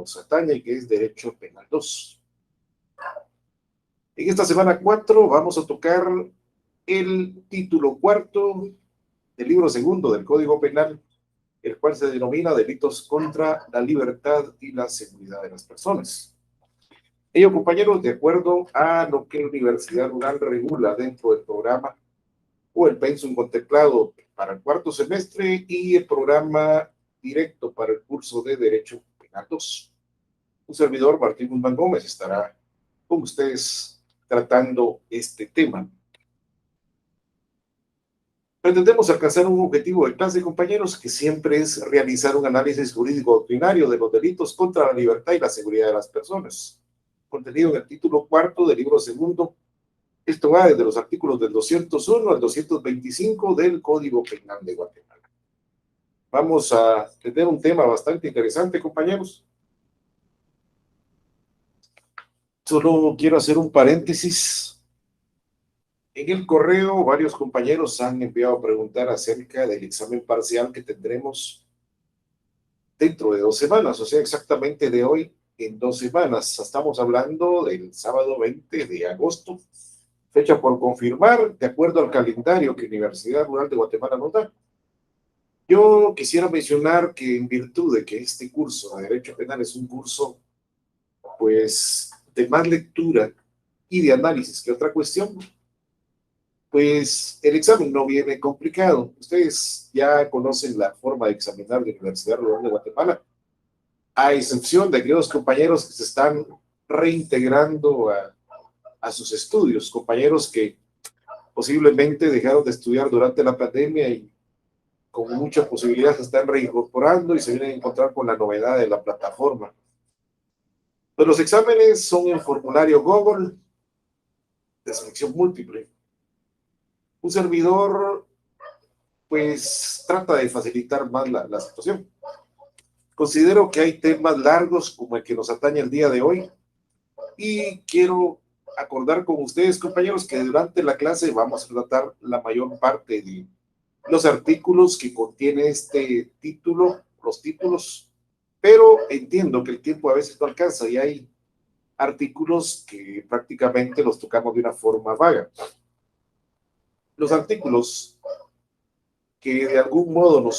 nos atañe, que es Derecho Penal 2. En esta semana 4 vamos a tocar el título cuarto del libro segundo del Código Penal, el cual se denomina Delitos contra la Libertad y la Seguridad de las Personas. Ello, compañeros, de acuerdo a lo que la Universidad Rural regula dentro del programa o el pensum contemplado para el cuarto semestre y el programa directo para el curso de Derecho Penal 2. Un servidor, Martín Guzmán Gómez, estará con ustedes tratando este tema. Pretendemos alcanzar un objetivo de clase, compañeros, que siempre es realizar un análisis jurídico doctrinario de los delitos contra la libertad y la seguridad de las personas, contenido en el título cuarto del libro segundo. Esto va desde los artículos del 201 al 225 del Código Penal de Guatemala. Vamos a tener un tema bastante interesante, compañeros. Solo quiero hacer un paréntesis. En el correo, varios compañeros han enviado a preguntar acerca del examen parcial que tendremos dentro de 2 semanas, o sea, exactamente de hoy en 2 semanas. Estamos hablando del sábado 20 de agosto, fecha por confirmar, de acuerdo al calendario que Universidad Rural de Guatemala nos da. Yo quisiera mencionar que en virtud de que este curso de Derecho Penal es un curso, pues, de más lectura y de análisis que otra cuestión, pues el examen no viene complicado. Ustedes ya conocen la forma de examinar de la Universidad Rural de Guatemala, a excepción de aquellos compañeros que se están reintegrando a sus estudios, compañeros que posiblemente dejaron de estudiar durante la pandemia y con mucha posibilidad se están reincorporando y se vienen a encontrar con la novedad de la plataforma. Pues los exámenes son en formulario Google de selección múltiple. Un servidor, pues, trata de facilitar más la situación. Considero que hay temas largos como el que nos atañe el día de hoy y quiero acordar con ustedes, compañeros, que durante la clase vamos a tratar la mayor parte de los artículos que contiene este título, los títulos, pero entiendo que el tiempo a veces no alcanza y hay artículos que prácticamente los tocamos de una forma vaga. Los artículos que de algún modo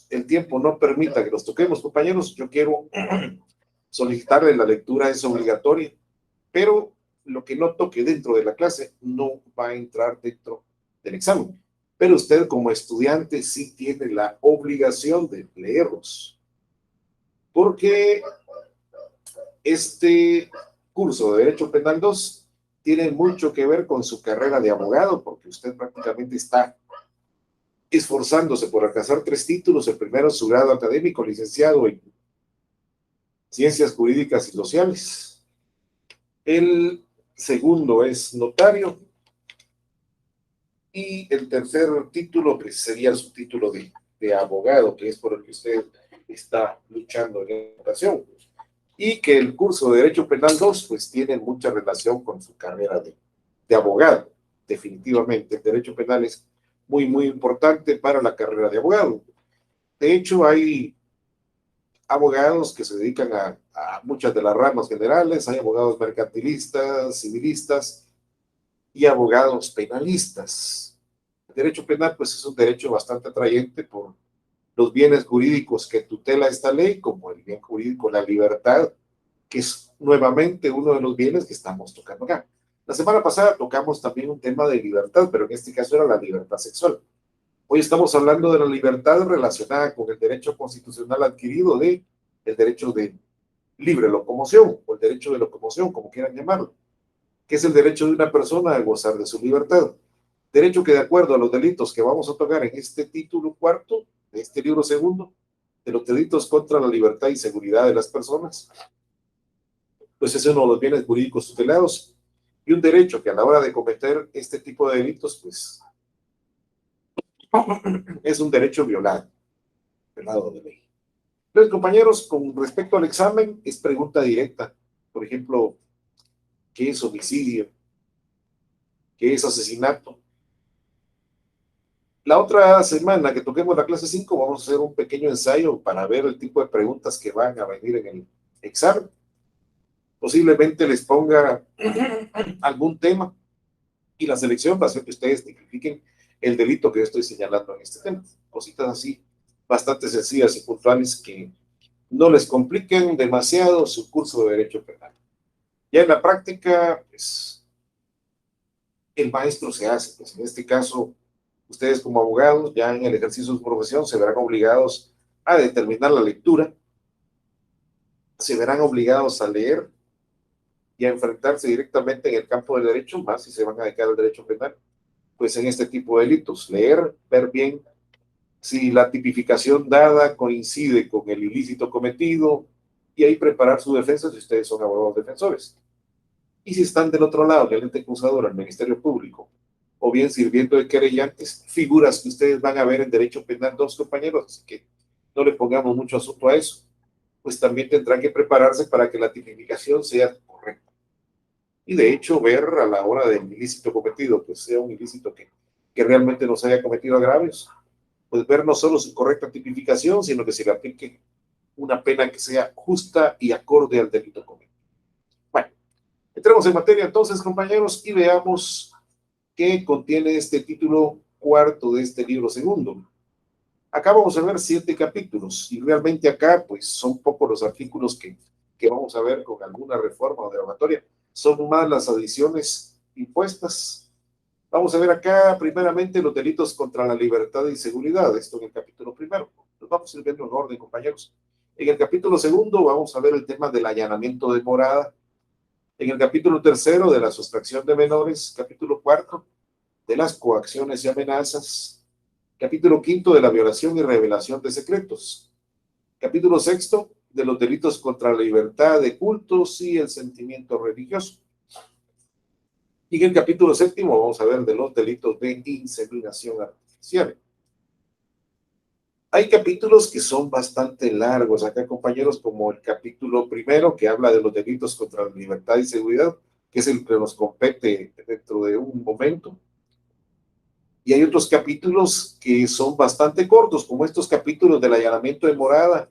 el tiempo no permita que los toquemos, compañeros, yo quiero solicitarle la lectura, es obligatoria, pero lo que no toque dentro de la clase no va a entrar dentro del examen. Pero usted como estudiante sí tiene la obligación de leerlos, porque este curso de Derecho Penal 2 tiene mucho que ver con su carrera de abogado, porque usted prácticamente está esforzándose por alcanzar 3 títulos. El primero es su grado académico, licenciado en Ciencias Jurídicas y Sociales. El segundo es notario. Y el tercer título, pues, sería su título de abogado, que es por el que usted está luchando en esta ocasión. Y que el curso de Derecho Penal 2, pues, tiene mucha relación con su carrera de abogado. Definitivamente, el Derecho Penal es muy, muy importante para la carrera de abogado. De hecho, hay abogados que se dedican a muchas de las ramas generales, hay abogados mercantilistas, civilistas y abogados penalistas. El derecho penal, pues, es un derecho bastante atrayente por los bienes jurídicos que tutela esta ley, como el bien jurídico, la libertad, que es nuevamente uno de los bienes que estamos tocando acá. La semana pasada tocamos también un tema de libertad, pero en este caso era la libertad sexual. Hoy estamos hablando de la libertad relacionada con el derecho constitucional adquirido de el derecho de libre locomoción, o el derecho de locomoción, como quieran llamarlo, que es el derecho de una persona a gozar de su libertad. Derecho que, de acuerdo a los delitos que vamos a tocar en este título cuarto, de este libro segundo, de los delitos contra la libertad y seguridad de las personas, pues es uno de los bienes jurídicos tutelados y un derecho que a la hora de cometer este tipo de delitos, pues, es un derecho violado de ley. Entonces, compañeros, con respecto al examen, es pregunta directa. Por ejemplo, ¿qué es homicidio? ¿Qué es asesinato? La otra semana que toquemos la clase 5 vamos a hacer un pequeño ensayo para ver el tipo de preguntas que van a venir examen. Posiblemente les ponga algún tema y la selección va a hacer que ustedes tipifiquen el delito que yo estoy señalando en este tema. Cositas así, bastante sencillas y puntuales que no les compliquen demasiado su curso de Derecho Penal. Ya en la práctica, pues, el maestro se hace. Pues, en este caso, ustedes como abogados, ya en el ejercicio de su profesión, se verán obligados a determinar la lectura, se verán obligados a leer y a enfrentarse directamente en el campo del derecho, más si se van a dedicar al derecho penal, pues en este tipo de delitos. Leer, ver bien si la tipificación dada coincide con el ilícito cometido y ahí preparar su defensa si ustedes son abogados defensores. Y si están del otro lado, del ente acusador, al Ministerio Público, o bien sirviendo de querellantes, figuras que ustedes van a ver en derecho penal dos compañeros, así que no le pongamos mucho asunto a eso, pues también tendrán que prepararse para que la tipificación sea correcta. Y de hecho, ver a la hora del ilícito cometido, pues sea un ilícito que realmente no se haya cometido agravios, pues ver no solo su correcta tipificación, sino que se le aplique una pena que sea justa y acorde al delito cometido. Bueno, entremos en materia entonces, compañeros, y veamos qué contiene este título cuarto de este libro segundo. Acá vamos a ver 7 capítulos, y realmente acá, pues, son pocos los artículos que vamos a ver con alguna reforma o derogatoria. Son más las adiciones impuestas. Vamos a ver acá, primeramente, los delitos contra la libertad y seguridad. Esto en el capítulo primero. Los vamos a ir viendo en orden, compañeros. En el capítulo segundo vamos a ver el tema del allanamiento de morada. En el capítulo tercero de la sustracción de menores. Capítulo cuarto de las coacciones y amenazas. Capítulo quinto de la violación y revelación de secretos. Capítulo sexto de los delitos contra la libertad de cultos y el sentimiento religioso. Y en el capítulo séptimo vamos a ver de los delitos de inseminación artificial. Hay capítulos que son bastante largos acá, compañeros, como el capítulo primero que habla de los delitos contra la libertad y seguridad, que es el que nos compete dentro de un momento. Y hay otros capítulos que son bastante cortos, como estos capítulos del allanamiento de morada,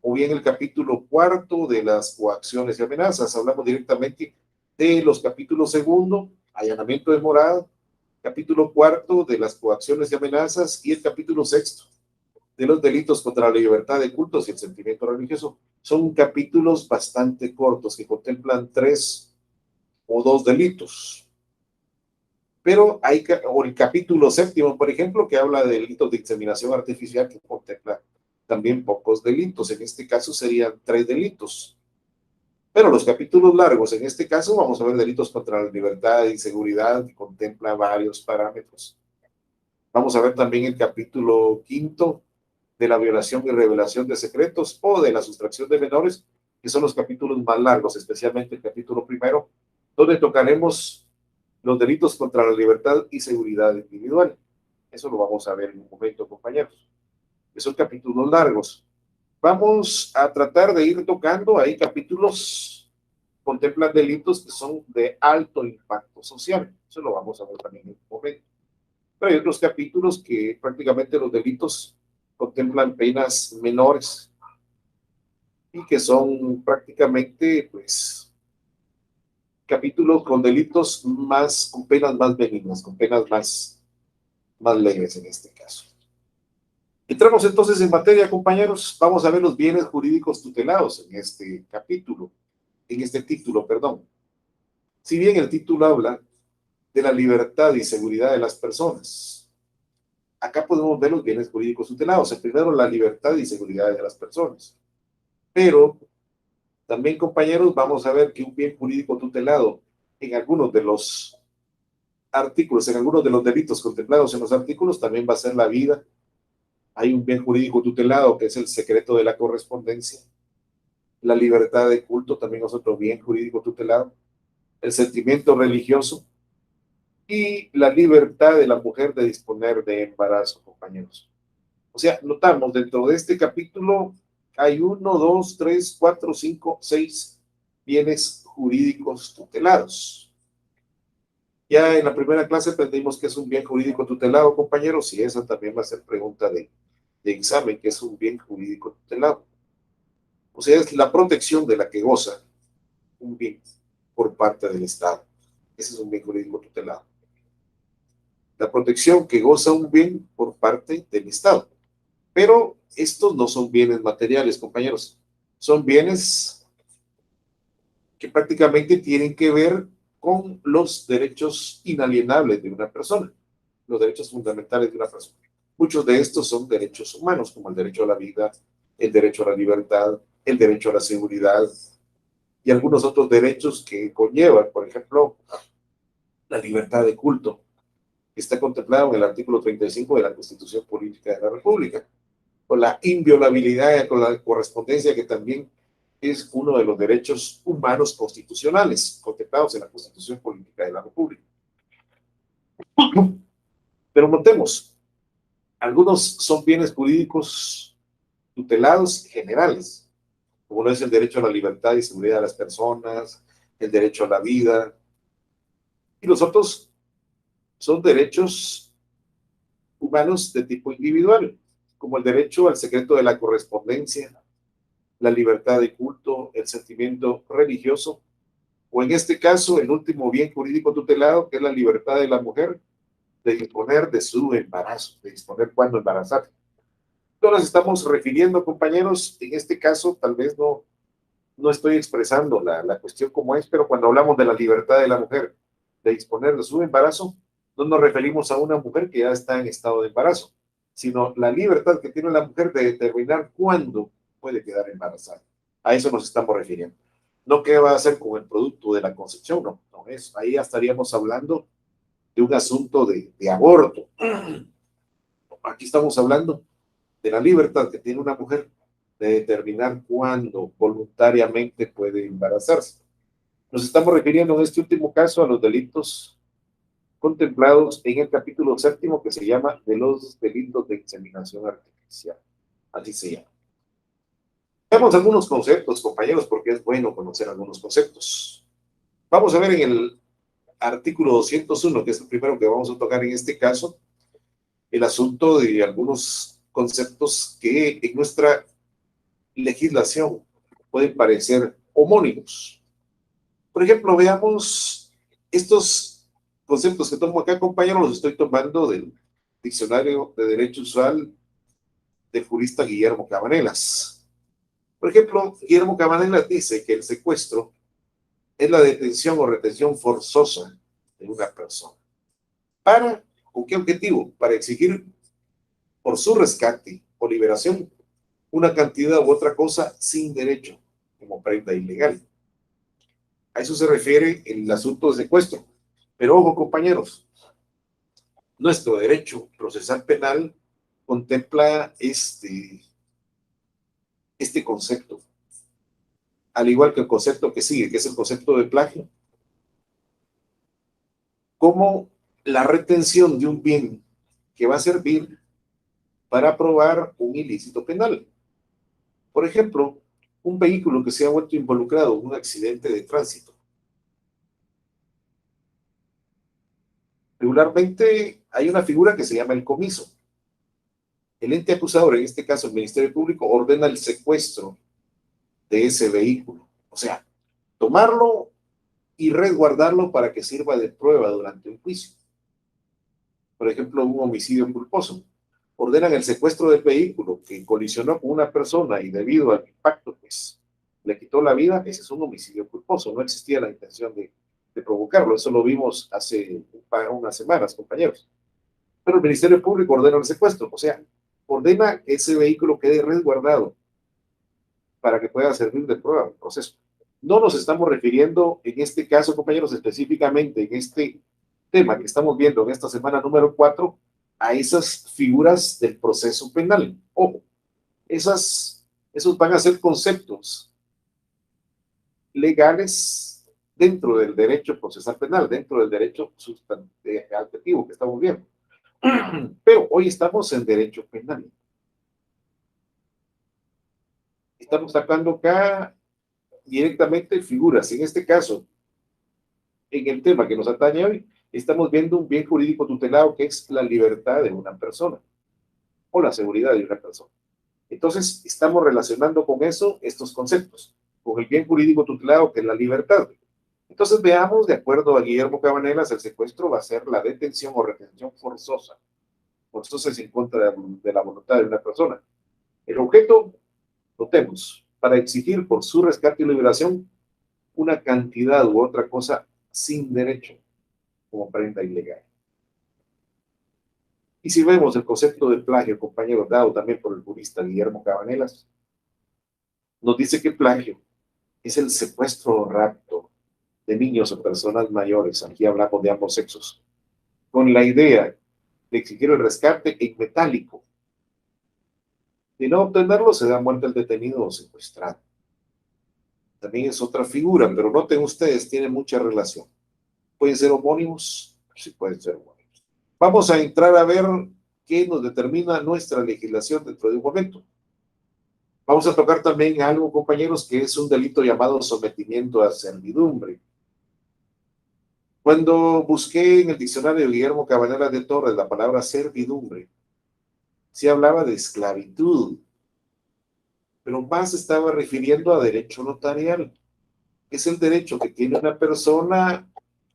o bien el capítulo cuarto de las coacciones y amenazas. Hablamos directamente de los capítulos segundo, allanamiento de morada, capítulo cuarto de las coacciones y amenazas, y el capítulo sexto de los delitos contra la libertad de cultos y el sentimiento religioso. Son capítulos bastante cortos que contemplan 3 o 2 delitos. Pero hay o el capítulo séptimo, por ejemplo, que habla de delitos de inseminación artificial, que contempla también pocos delitos. En este caso serían 3 delitos. Pero los capítulos largos, en este caso, vamos a ver delitos contra la libertad y seguridad, que contempla varios parámetros. Vamos a ver también el capítulo quinto de la violación y revelación de secretos o de la sustracción de menores, que son los capítulos más largos, especialmente el capítulo primero, donde tocaremos los delitos contra la libertad y seguridad individual. Eso lo vamos a ver en un momento, compañeros. Esos capítulos largos. Vamos a tratar de ir tocando ahí capítulos, contemplan delitos que son de alto impacto social. Eso lo vamos a ver también en un momento. Pero hay otros capítulos que prácticamente los delitos contemplan penas menores y que son prácticamente, pues, capítulos con delitos más, con penas más benignas, con penas más leves en este caso. Entramos entonces en materia, compañeros. Vamos a ver los bienes jurídicos tutelados en este capítulo, en este título, perdón. Si bien el título habla de la libertad y seguridad de las personas, acá podemos ver los bienes jurídicos tutelados. El primero, la libertad y seguridad de las personas. Pero también, compañeros, vamos a ver que un bien jurídico tutelado en algunos de los artículos, en algunos de los delitos contemplados en los artículos, también va a ser la vida. Hay un bien jurídico tutelado que es el secreto de la correspondencia. La libertad de culto también es otro bien jurídico tutelado. El sentimiento religioso y la libertad de la mujer de disponer de embarazo, compañeros. O sea, notamos dentro de este capítulo hay 1, 2, 3, 4, 5, 6 bienes jurídicos tutelados. Ya en la primera clase aprendimos que es un bien jurídico tutelado, compañeros, y esa también va a ser pregunta de examen, que es un bien jurídico tutelado. O sea, es la protección de la que goza un bien por parte del Estado. Ese es un bien jurídico tutelado. La protección que goza un bien por parte del Estado. Pero estos no son bienes materiales, compañeros. Son bienes que prácticamente tienen que ver con los derechos inalienables de una persona, los derechos fundamentales de una persona. Muchos de estos son derechos humanos, como el derecho a la vida, el derecho a la libertad, el derecho a la seguridad y algunos otros derechos que conllevan, por ejemplo, la libertad de culto, que está contemplado en el artículo 35 de la Constitución Política de la República, con la inviolabilidad, con la correspondencia, que también es uno de los derechos humanos constitucionales contemplados en la Constitución Política de la República. Pero notemos, algunos son bienes jurídicos tutelados generales, como lo es el derecho a la libertad y seguridad de las personas, el derecho a la vida, y los otros son derechos humanos de tipo individual, como el derecho al secreto de la correspondencia, la libertad de culto, el sentimiento religioso, o en este caso, el último bien jurídico tutelado, que es la libertad de la mujer de disponer de su embarazo, de disponer cuándo embarazar. No nos estamos refiriendo, compañeros, en este caso, tal vez no estoy expresando la cuestión como es, pero cuando hablamos de la libertad de la mujer de disponer de su embarazo, no nos referimos a una mujer que ya está en estado de embarazo, sino la libertad que tiene la mujer de determinar cuándo puede quedar embarazada. A eso nos estamos refiriendo. No qué va a hacer con el producto de la concepción, no es. Ahí ya estaríamos hablando de un asunto de aborto. Aquí estamos hablando de la libertad que tiene una mujer de determinar cuándo voluntariamente puede embarazarse. Nos estamos refiriendo en este último caso a los delitos contemplados en el capítulo séptimo, que se llama de los delitos de inseminación artificial. Así se llama. Veamos algunos conceptos, compañeros, porque es bueno conocer algunos conceptos. Vamos a ver en el artículo 201, que es el primero que vamos a tocar en este caso, el asunto de algunos conceptos que en nuestra legislación pueden parecer homónimos. Por ejemplo, veamos estos conceptos que tomo acá, compañeros, los estoy tomando del Diccionario de Derecho Usual del jurista Guillermo Cabanelas. Por ejemplo, Guillermo Cabanelas dice que el secuestro es la detención o retención forzosa de una persona. ¿Para con qué objetivo? Para exigir por su rescate o liberación una cantidad u otra cosa sin derecho, como prenda ilegal. A eso se refiere el asunto de secuestro. Pero ojo, compañeros, nuestro derecho procesal penal contempla este concepto, al igual que el concepto que sigue, que es el concepto de plagio, como la retención de un bien que va a servir para probar un ilícito penal. Por ejemplo, un vehículo que se ha vuelto involucrado en un accidente de tránsito. Regularmente hay una figura que se llama el comiso. El ente acusador, en este caso el Ministerio Público, ordena el secuestro de ese vehículo. O sea, tomarlo y resguardarlo para que sirva de prueba durante un juicio. Por ejemplo, un homicidio culposo. Ordenan el secuestro del vehículo que colisionó con una persona y debido al impacto, pues, le quitó la vida. Ese es un homicidio culposo. No existía la intención de provocarlo. Eso lo vimos hace unas semanas, compañeros. Pero el Ministerio Público ordena el secuestro. O sea, ordena que ese vehículo quede resguardado para que pueda servir de prueba del proceso. No nos estamos refiriendo en este caso, compañeros, específicamente en este tema que estamos viendo en esta semana número 4, a esas figuras del proceso penal. Ojo, esos van a ser conceptos legales dentro del derecho procesal penal, dentro del derecho sustantivo que estamos viendo. Pero hoy estamos en derecho penal. Estamos sacando acá directamente figuras. En este caso, en el tema que nos atañe hoy, estamos viendo un bien jurídico tutelado que es la libertad de una persona o la seguridad de una persona. Entonces, estamos relacionando con eso estos conceptos, con el bien jurídico tutelado, que es la libertad. Entonces, veamos, de acuerdo a Guillermo Cabanelas, el secuestro va a ser la detención o retención forzosa. Forzosa es en contra de la voluntad de una persona. El objeto, notemos, para exigir por su rescate y liberación una cantidad u otra cosa sin derecho, como prenda ilegal. Y si vemos el concepto de plagio, compañero, dado también por el jurista Guillermo Cabanelas, nos dice que plagio es el secuestro o rapto de niños o personas mayores, aquí hablamos de ambos sexos, con la idea de exigir el rescate en metálico. De no obtenerlo, se da muerte al detenido o secuestrado. También es otra figura, pero noten ustedes, tiene mucha relación. ¿Pueden ser homónimos? Sí, pueden ser homónimos. Vamos a entrar a ver qué nos determina nuestra legislación dentro de un momento. Vamos a tocar también algo, compañeros, que es un delito llamado sometimiento a servidumbre. Cuando busqué en el diccionario de Guillermo Cabanera de Torres la palabra servidumbre, se hablaba de esclavitud, pero más estaba refiriendo a derecho notarial. Es el derecho que tiene una persona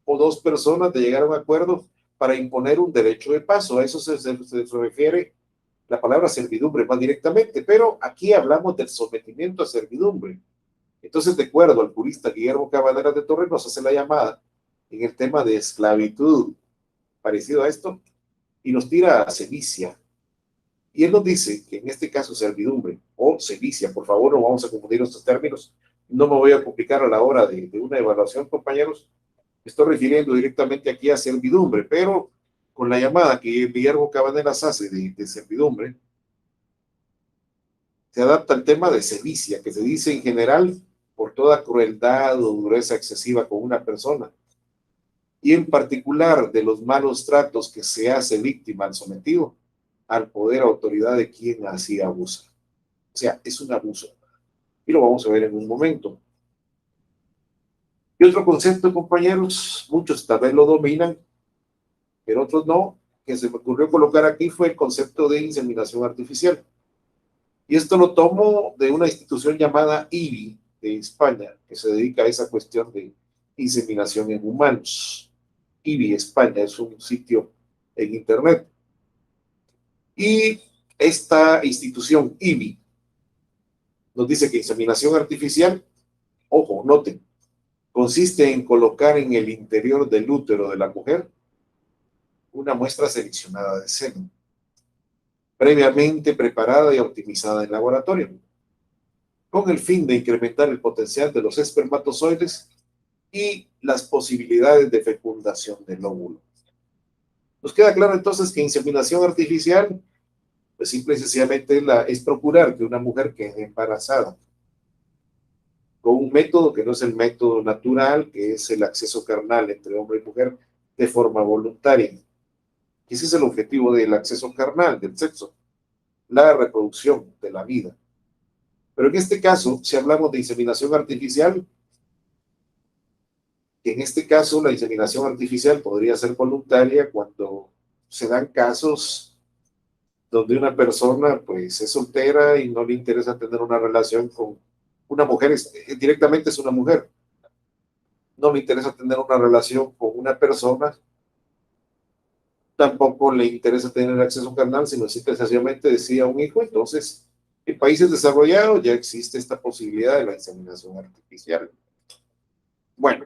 o dos personas de llegar a un acuerdo para imponer un derecho de paso. A eso se refiere la palabra servidumbre más directamente, pero aquí hablamos del sometimiento a servidumbre. Entonces, de acuerdo al jurista Guillermo Cabanera de Torres, nos hace la llamada en el tema de esclavitud, parecido a esto, y nos tira a sevicia. Y él nos dice que en este caso servidumbre o sevicia, por favor, no vamos a confundir estos términos, no me voy a complicar a la hora de una evaluación, compañeros, me estoy refiriendo directamente aquí a servidumbre, pero con la llamada que Guillermo Cabanelas hace de servidumbre, se adapta al tema de sevicia, que se dice en general por toda crueldad o dureza excesiva con una persona, y en particular de los malos tratos que se hace víctima al sometido al poder o autoridad de quien así abusa. O sea, es un abuso. Y lo vamos a ver en un momento. Y otro concepto, compañeros, muchos tal vez lo dominan, pero otros no, que se me ocurrió colocar aquí fue el concepto de inseminación artificial. Y esto lo tomo de una institución llamada IBI de España, que se dedica a esa cuestión de inseminación en humanos. IBI España es un sitio en internet. Y esta institución IBI nos dice que inseminación artificial, ojo, noten, consiste en colocar en el interior del útero de la mujer una muestra seleccionada de semen, previamente preparada y optimizada en laboratorio, con el fin de incrementar el potencial de los espermatozoides y las posibilidades de fecundación del óvulo. Nos queda claro entonces que inseminación artificial, pues simple y sencillamente es procurar que una mujer quede embarazada con un método que no es el método natural, que es el acceso carnal entre hombre y mujer de forma voluntaria. Ese es el objetivo del acceso carnal, del sexo, la reproducción de la vida. Pero en este caso, si hablamos de inseminación artificial, que en este caso la inseminación artificial podría ser voluntaria cuando se dan casos donde una persona pues es soltera y no le interesa tener una relación con una mujer, directamente es una mujer, no le interesa tener una relación con una persona, tampoco le interesa tener acceso carnal, sino sencillamente decía un hijo. Entonces, en países desarrollados ya existe esta posibilidad de la inseminación artificial. Bueno,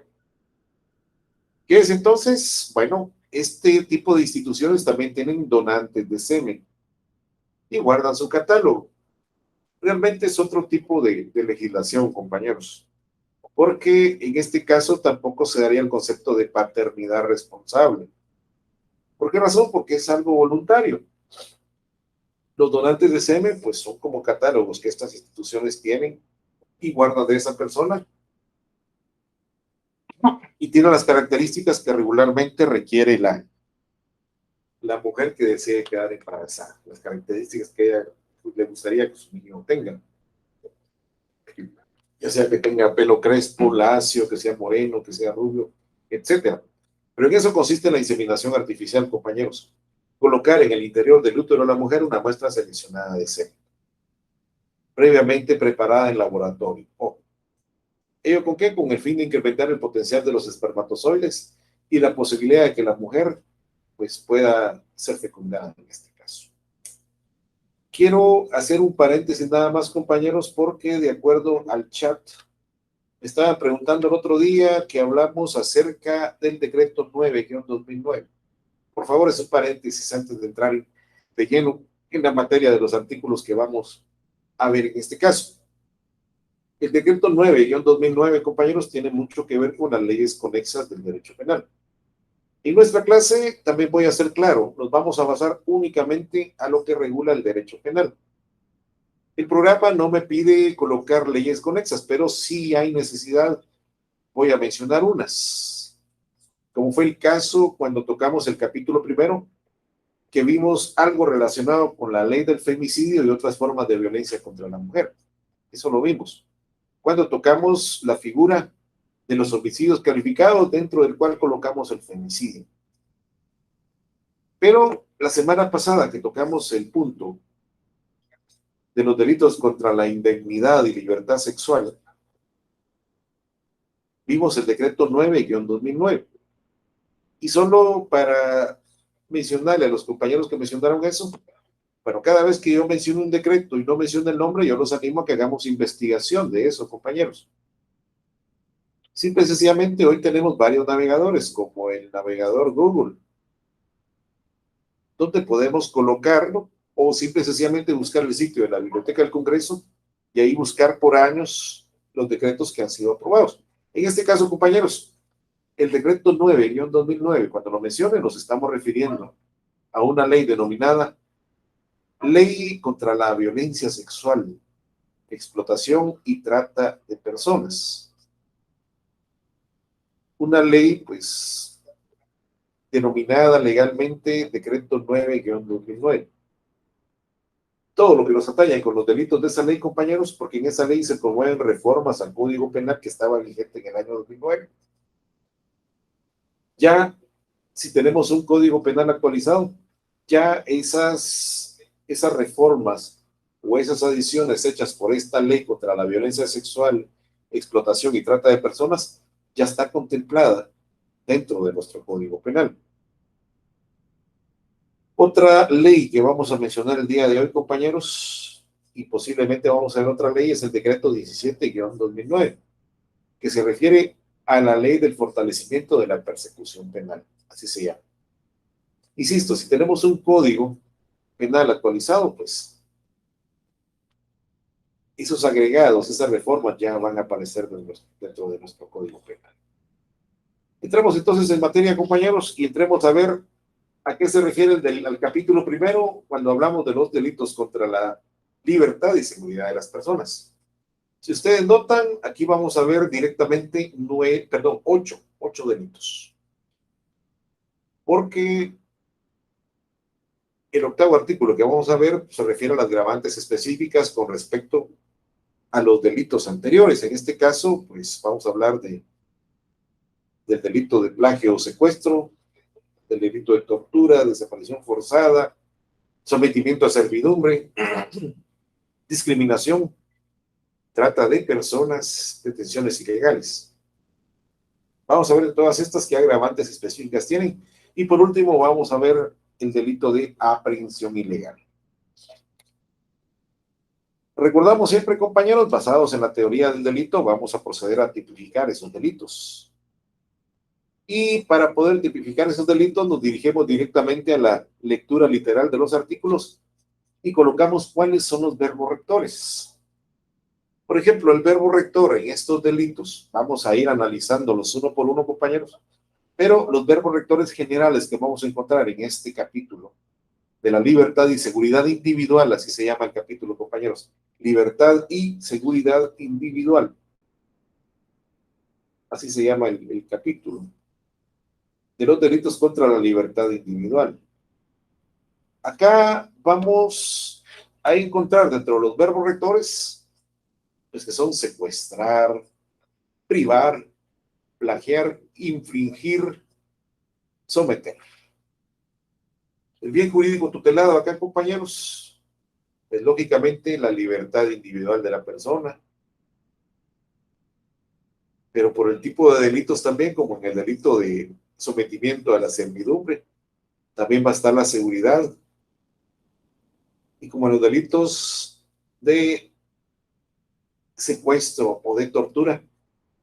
¿qué es entonces? Bueno, este tipo de instituciones también tienen donantes de semen y guardan su catálogo. Realmente es otro tipo de legislación, compañeros, porque en este caso tampoco se daría el concepto de paternidad responsable. ¿Por qué razón? Porque es algo voluntario. Los donantes de semen, pues son como catálogos que estas instituciones tienen y guardan de esa persona y tienen las características que regularmente requiere la mujer que desee quedar embarazada, las características que ella le gustaría que su niño tenga, ya sea que tenga pelo crespo, lacio, que sea moreno, que sea rubio, etcétera. Pero en eso consiste la inseminación artificial, compañeros. Colocar en el interior del útero de la mujer una muestra seleccionada de semen. previamente preparada en laboratorio. ¿Ello con qué? Con el fin de incrementar el potencial de los espermatozoides y la posibilidad de que la mujer pues, pueda ser fecundada en este caso. Quiero hacer un paréntesis nada más, compañeros, porque de acuerdo al chat, me estaban preguntando el otro día que hablamos acerca del decreto 9-2009. Por favor, es un paréntesis antes de entrar de lleno en la materia de los artículos que vamos a ver en este caso. El decreto 9-2009, compañeros, tiene mucho que ver con las leyes conexas del derecho penal. En nuestra clase, también voy a ser claro, nos vamos a basar únicamente a lo que regula el derecho penal. El programa no me pide colocar leyes conexas, pero sí hay necesidad, voy a mencionar unas. Como fue el caso cuando tocamos el capítulo primero, que vimos algo relacionado con la ley del femicidio y otras formas de violencia contra la mujer. Eso lo vimos. Cuando tocamos la figura de los homicidios calificados, dentro del cual colocamos el femicidio. Pero la semana pasada que tocamos el punto de los delitos contra la indignidad y libertad sexual, vimos el decreto 9-2009. Y solo para mencionarle a los compañeros que mencionaron eso, bueno, cada vez que yo menciono un decreto y no menciono el nombre, yo los animo a que hagamos investigación de eso, compañeros. Simple y sencillamente, hoy tenemos varios navegadores, como el navegador Google, donde podemos colocarlo, o simple y sencillamente buscar el sitio de la Biblioteca del Congreso y ahí buscar por años los decretos que han sido aprobados. En este caso, compañeros, el decreto 9-2009, cuando lo mencione, nos estamos refiriendo a una ley denominada Ley contra la Violencia Sexual, Explotación y Trata de Personas. Una ley, pues, denominada legalmente Decreto 9-2009. Todo lo que nos atañe con los delitos de esa ley, compañeros, porque en esa ley se promueven reformas al Código Penal que estaba vigente en el año 2009. Ya, si tenemos un Código Penal actualizado, ya esas reformas o esas adiciones hechas por esta ley contra la violencia sexual, explotación y trata de personas, ya está contemplada dentro de nuestro Código Penal. Otra ley que vamos a mencionar el día de hoy, compañeros, y posiblemente vamos a ver otra ley, es el decreto 17-2009, que se refiere a la ley del fortalecimiento de la persecución penal, así se llama. Insisto, si tenemos un código penal actualizado, pues esos agregados, esas reformas ya van a aparecer dentro de nuestro código penal. Entremos entonces en materia, compañeros, y entremos a ver a qué se refiere al capítulo primero cuando hablamos de los delitos contra la libertad y seguridad de las personas. Si ustedes notan, aquí vamos a ver directamente ocho delitos. Porque el octavo artículo que vamos a ver se refiere a las agravantes específicas con respecto a los delitos anteriores. En este caso, pues vamos a hablar del delito de plagio o secuestro, del delito de tortura, desaparición forzada, sometimiento a servidumbre, discriminación, trata de personas, detenciones ilegales. Vamos a ver todas estas qué agravantes específicas tienen. Y por último, vamos a ver el delito de aprehensión ilegal. Recordamos siempre, compañeros, basados en la teoría del delito, vamos a proceder a tipificar esos delitos. Y para poder tipificar esos delitos, nos dirigimos directamente a la lectura literal de los artículos y colocamos cuáles son los verbos rectores. Por ejemplo, el verbo rector en estos delitos, vamos a ir analizándolos uno por uno, compañeros, pero los verbos rectores generales que vamos a encontrar en este capítulo de la libertad y seguridad individual, así se llama el capítulo, compañeros, libertad y seguridad individual, así se llama el capítulo, de los delitos contra la libertad individual. Acá vamos a encontrar dentro de los verbos rectores, pues que son secuestrar, privar, plagiar, infringir, someter. El bien jurídico tutelado acá, compañeros, Pues lógicamente la libertad individual de la persona, pero por el tipo de delitos también, como en el delito de sometimiento a la servidumbre, también va a estar la seguridad, y como en los delitos de secuestro o de tortura,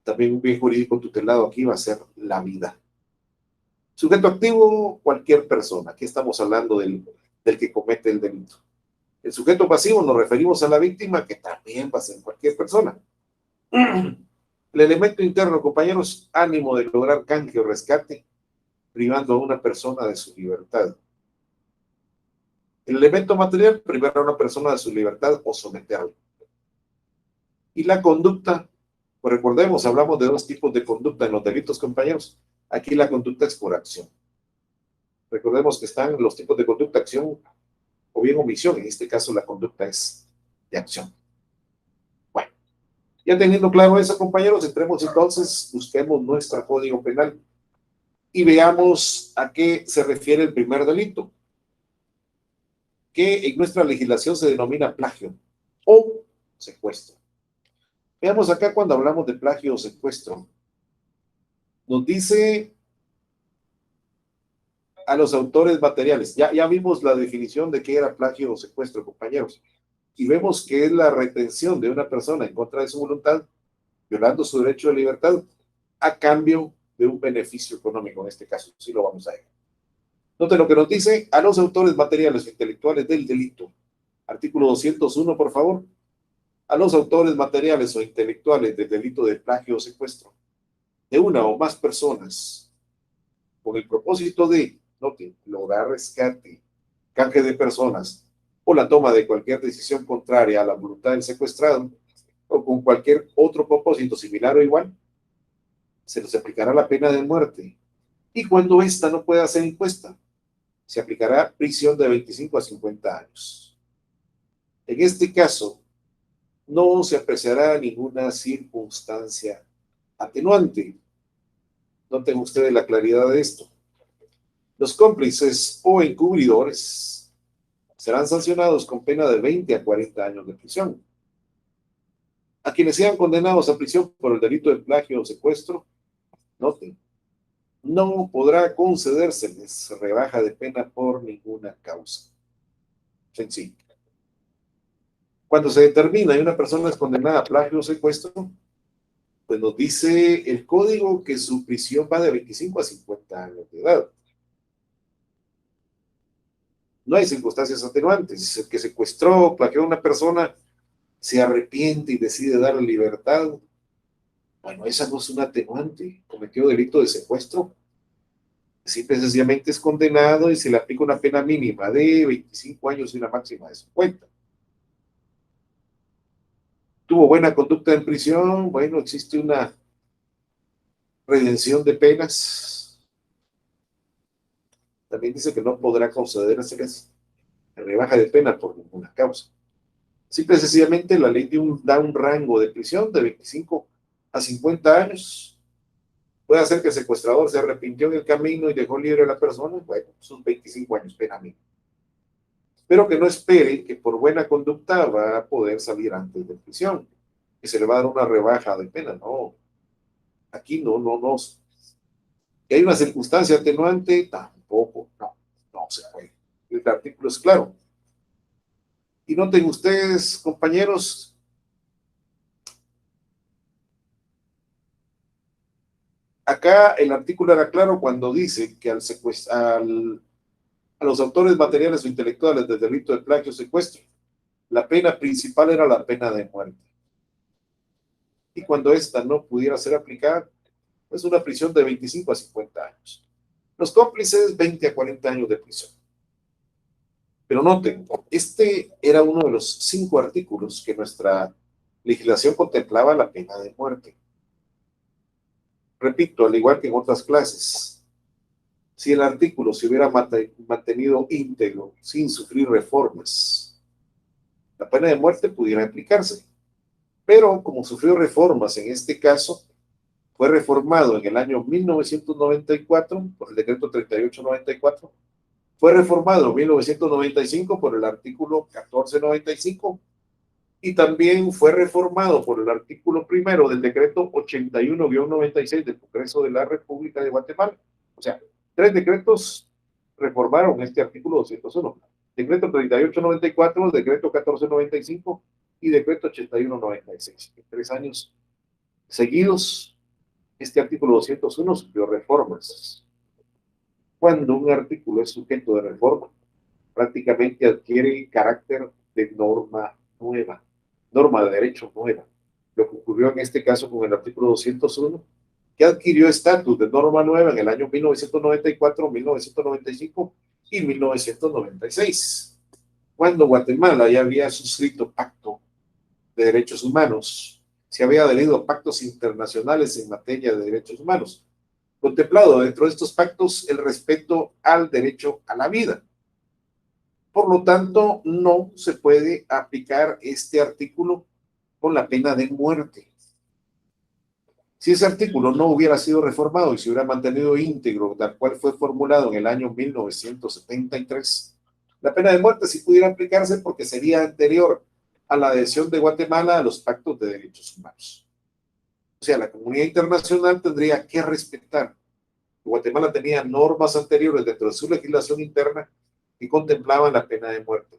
también un bien jurídico tutelado aquí va a ser la vida. Sujeto activo, cualquier persona. Aquí estamos hablando del que comete el delito. El sujeto pasivo nos referimos a la víctima, que también va a ser cualquier persona. El elemento interno, compañeros, ánimo de lograr canje o rescate, privando a una persona de su libertad. El elemento material, privar a una persona de su libertad o someterla. Y la conducta, pues recordemos, hablamos de dos tipos de conducta en los delitos, compañeros. Aquí la conducta es por acción. Recordemos que están los tipos de conducta, acción o bien omisión. En este caso, la conducta es de acción. Bueno, ya teniendo claro eso, compañeros, entremos entonces, busquemos nuestro código penal y veamos a qué se refiere el primer delito, que en nuestra legislación se denomina plagio o secuestro. Veamos acá cuando hablamos de plagio o secuestro. Nos dice a los autores materiales. Ya vimos la definición de qué era plagio o secuestro, compañeros. Y vemos que es la retención de una persona en contra de su voluntad, violando su derecho de libertad, a cambio de un beneficio económico, en este caso. Sí lo vamos a ver. Noten lo que nos dice a los autores materiales o intelectuales del delito. Artículo 201, por favor. A los autores materiales o intelectuales del delito de plagio o secuestro de una o más personas con el propósito de, noten, lograr rescate, canje de personas o la toma de cualquier decisión contraria a la voluntad del secuestrado o con cualquier otro propósito similar o igual, se les aplicará la pena de muerte. Y cuando ésta no pueda ser impuesta, se aplicará prisión de 25 a 50 años. En este caso, no se apreciará ninguna circunstancia atenuante. Noten ustedes la claridad de esto. Los cómplices o encubridores serán sancionados con pena de 20 a 40 años de prisión. A quienes sean condenados a prisión por el delito de plagio o secuestro, noten, no podrá concedérseles rebaja de pena por ninguna causa. Sencillo. Cuando se determina y una persona es condenada a plagio o secuestro, pues nos dice el código que su prisión va de 25 a 50 años de edad. No hay circunstancias atenuantes. El que secuestró, plagió a una persona, se arrepiente y decide darle libertad. Bueno, esa no es una atenuante. Cometió delito de secuestro. Simple y sencillamente es condenado y se le aplica una pena mínima de 25 años y una máxima de 50. Tuvo buena conducta en prisión. Bueno, existe una redención de penas. También dice que no podrá concederse rebaja de pena por ninguna causa. Simple y sencillamente la ley da un rango de prisión de 25 a 50 años. Puede hacer que el secuestrador se arrepintió en el camino y dejó libre a la persona. Bueno, son 25 años pena mínima. Pero que no espere que por buena conducta va a poder salir antes de prisión, que se le va a dar una rebaja de pena. No, aquí no. Que hay una circunstancia atenuante, tampoco, no se puede. El artículo es claro. Y noten ustedes, compañeros, acá el artículo era claro cuando dice que a los autores materiales o intelectuales del delito de plagio o secuestro, la pena principal era la pena de muerte. Y cuando ésta no pudiera ser aplicada, es una prisión de 25 a 50 años. Los cómplices, 20 a 40 años de prisión. Pero noten, este era uno de los 5 artículos que nuestra legislación contemplaba la pena de muerte. Repito, al igual que en otras clases, si el artículo se hubiera mantenido íntegro, sin sufrir reformas, la pena de muerte pudiera aplicarse. Pero como sufrió reformas en este caso, fue reformado en el año 1994 por el decreto 3894 Fue reformado en 1995 por el artículo 1495 y también fue reformado por el artículo primero del decreto 81-96 del Congreso de la República de Guatemala. O sea, 3 decretos reformaron este artículo 201. Decreto 3894, decreto 1495 y decreto 81-96. En 3 años seguidos, este artículo 201 sufrió reformas. Cuando un artículo es sujeto de reforma, prácticamente adquiere carácter de norma nueva, norma de derecho nueva. Lo que ocurrió en este caso con el artículo 201, que adquirió estatus de norma nueva en el año 1994, 1995 y 1996, cuando Guatemala ya había suscrito pacto de derechos humanos, se había adherido a pactos internacionales en materia de derechos humanos, contemplado dentro de estos pactos el respeto al derecho a la vida. Por lo tanto, no se puede aplicar este artículo con la pena de muerte. Si ese artículo no hubiera sido reformado y se hubiera mantenido íntegro, tal cual fue formulado en el año 1973, la pena de muerte sí pudiera aplicarse porque sería anterior a la adhesión de Guatemala a los pactos de derechos humanos. O sea, la comunidad internacional tendría que respetar. Guatemala tenía normas anteriores dentro de su legislación interna que contemplaban la pena de muerte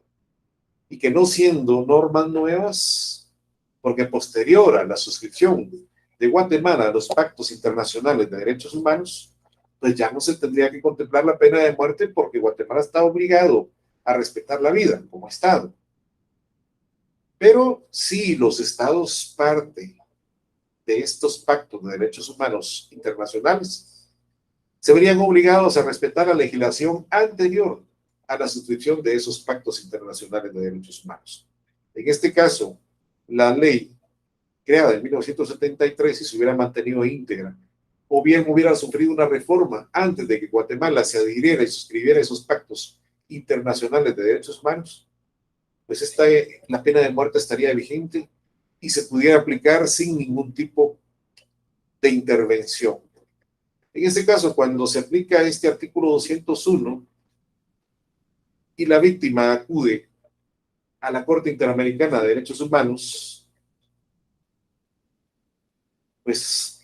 y que no siendo normas nuevas, porque posterior a la suscripción de Guatemala a los pactos internacionales de derechos humanos, pues ya no se tendría que contemplar la pena de muerte porque Guatemala está obligado a respetar la vida como Estado. Pero si los estados parte de estos pactos de derechos humanos internacionales, se verían obligados a respetar la legislación anterior a la suscripción de esos pactos internacionales de derechos humanos. En este caso, la ley creada en 1973, si se hubiera mantenido íntegra, o bien hubiera sufrido una reforma antes de que Guatemala se adhiriera y suscribiera esos pactos internacionales de derechos humanos, pues la pena de muerte estaría vigente y se pudiera aplicar sin ningún tipo de intervención. En este caso, cuando se aplica este artículo 201 y la víctima acude a la Corte Interamericana de Derechos Humanos, pues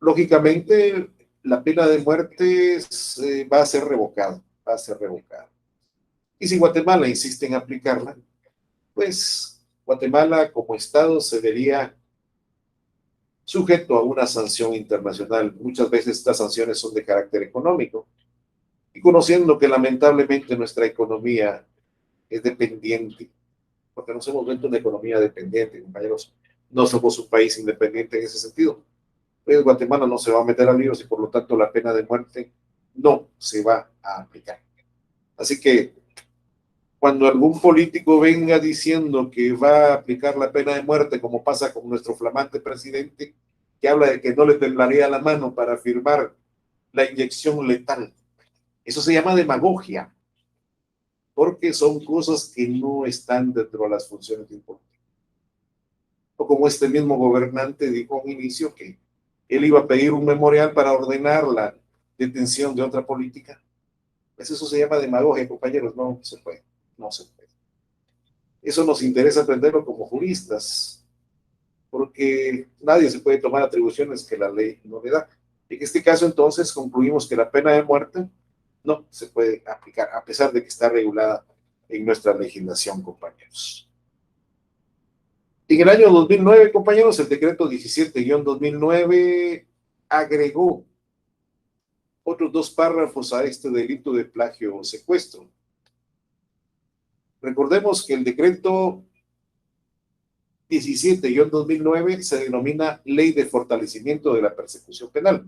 lógicamente la pena de muerte va a ser revocada, va a ser revocada. Y si Guatemala insiste en aplicarla, pues Guatemala como Estado se vería sujeto a una sanción internacional. Muchas veces estas sanciones son de carácter económico. Y conociendo que lamentablemente nuestra economía es dependiente, porque nos hemos vuelto una economía dependiente, compañeros, no somos un país independiente en ese sentido. Pues Guatemala no se va a meter a líos y por lo tanto la pena de muerte no se va a aplicar. Así que cuando algún político venga diciendo que va a aplicar la pena de muerte, como pasa con nuestro flamante presidente, que habla de que no le temblaría la mano para firmar la inyección letal, eso se llama demagogia, porque son cosas que no están dentro de las funciones de política. O como este mismo gobernante dijo a un inicio que él iba a pedir un memorial para ordenar la detención de otra política. Pues eso se llama demagogia, compañeros, no se puede, no se puede. Eso nos interesa aprenderlo como juristas, porque nadie se puede tomar atribuciones que la ley no le da. En este caso, entonces, concluimos que la pena de muerte no se puede aplicar, a pesar de que está regulada en nuestra legislación, compañeros. En el año 2009, compañeros, el decreto 17-2009 agregó otros 2 párrafos a este delito de plagio o secuestro. Recordemos que el decreto 17-2009 se denomina Ley de Fortalecimiento de la Persecución Penal.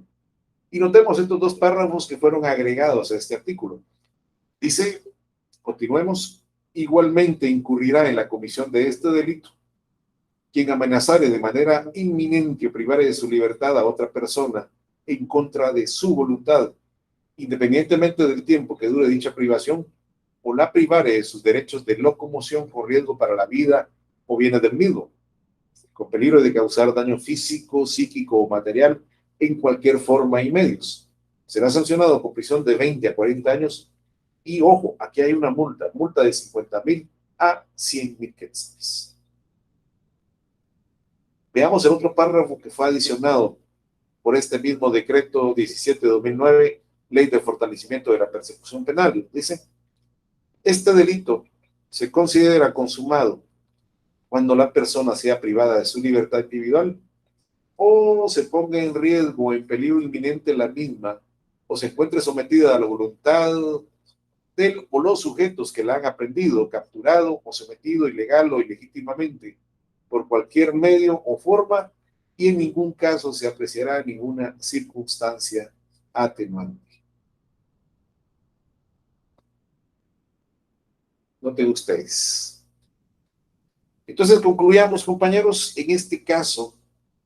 Y notemos estos 2 párrafos que fueron agregados a este artículo. Dice, continuemos, igualmente incurrirá en la comisión de este delito quien amenazare de manera inminente o privare de su libertad a otra persona en contra de su voluntad, independientemente del tiempo que dure dicha privación, o la privare de sus derechos de locomoción con riesgo para la vida o bienes del mismo, con peligro de causar daño físico, psíquico o material en cualquier forma y medios. Será sancionado con prisión de 20 a 40 años Y ojo, aquí hay una multa de 50,000 a 100,000 quetzales. Veamos el otro párrafo que fue adicionado por este mismo decreto 17 de 2009, Ley de Fortalecimiento de la Persecución Penal. Dice, este delito se considera consumado cuando la persona sea privada de su libertad individual o se ponga en riesgo o en peligro inminente la misma, o se encuentre sometida a la voluntad del o los sujetos que la han aprendido, capturado o sometido ilegal o ilegítimamente por cualquier medio o forma, y en ningún caso se apreciará ninguna circunstancia atenuante. Noten ustedes. Entonces concluyamos, compañeros, en este caso,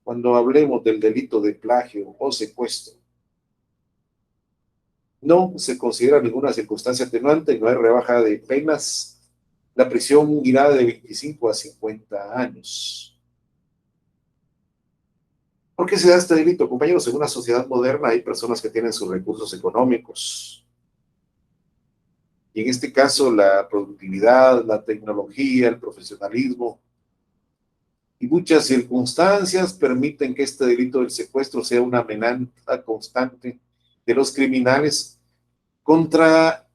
cuando hablemos del delito de plagio o secuestro, no se considera ninguna circunstancia atenuante, no hay rebaja de penas, la prisión irá de 25 a 50 años. ¿Por qué se da este delito, compañeros? En una sociedad moderna hay personas que tienen sus recursos económicos. Y en este caso, la productividad, la tecnología, el profesionalismo y muchas circunstancias permiten que este delito del secuestro sea una amenaza constante de los criminales contra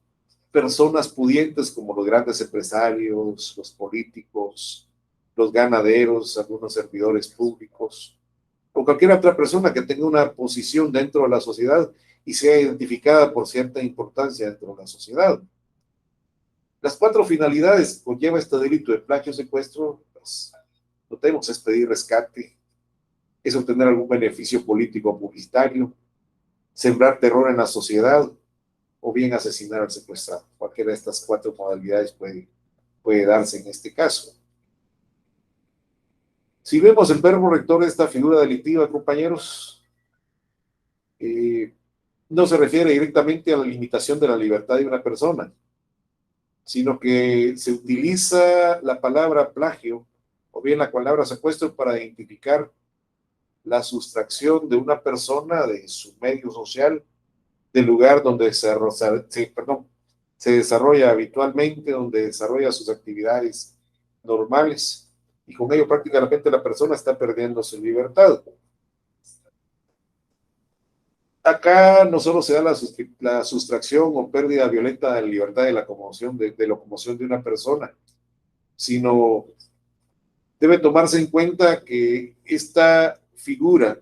personas pudientes como los grandes empresarios, los políticos, los ganaderos, algunos servidores públicos, o cualquier otra persona que tenga una posición dentro de la sociedad y sea identificada por cierta importancia dentro de la sociedad. Las cuatro finalidades que conlleva este delito de plagio o secuestro, pues, notemos, es pedir rescate, es obtener algún beneficio político o publicitario, sembrar terror en la sociedad o bien asesinar al secuestrado. Cualquiera de estas cuatro modalidades puede darse en este caso. Si vemos el verbo rector de esta figura delictiva, compañeros, no se refiere directamente a la limitación de la libertad de una persona, sino que se utiliza la palabra plagio o bien la palabra secuestro para identificar la sustracción de una persona de su medio social, del lugar donde se desarrolla habitualmente, donde desarrolla sus actividades normales, y con ello prácticamente la persona está perdiendo su libertad. Acá no solo se da la sustracción o pérdida violenta de la libertad de locomoción de una persona, sino debe tomarse en cuenta que esta figura,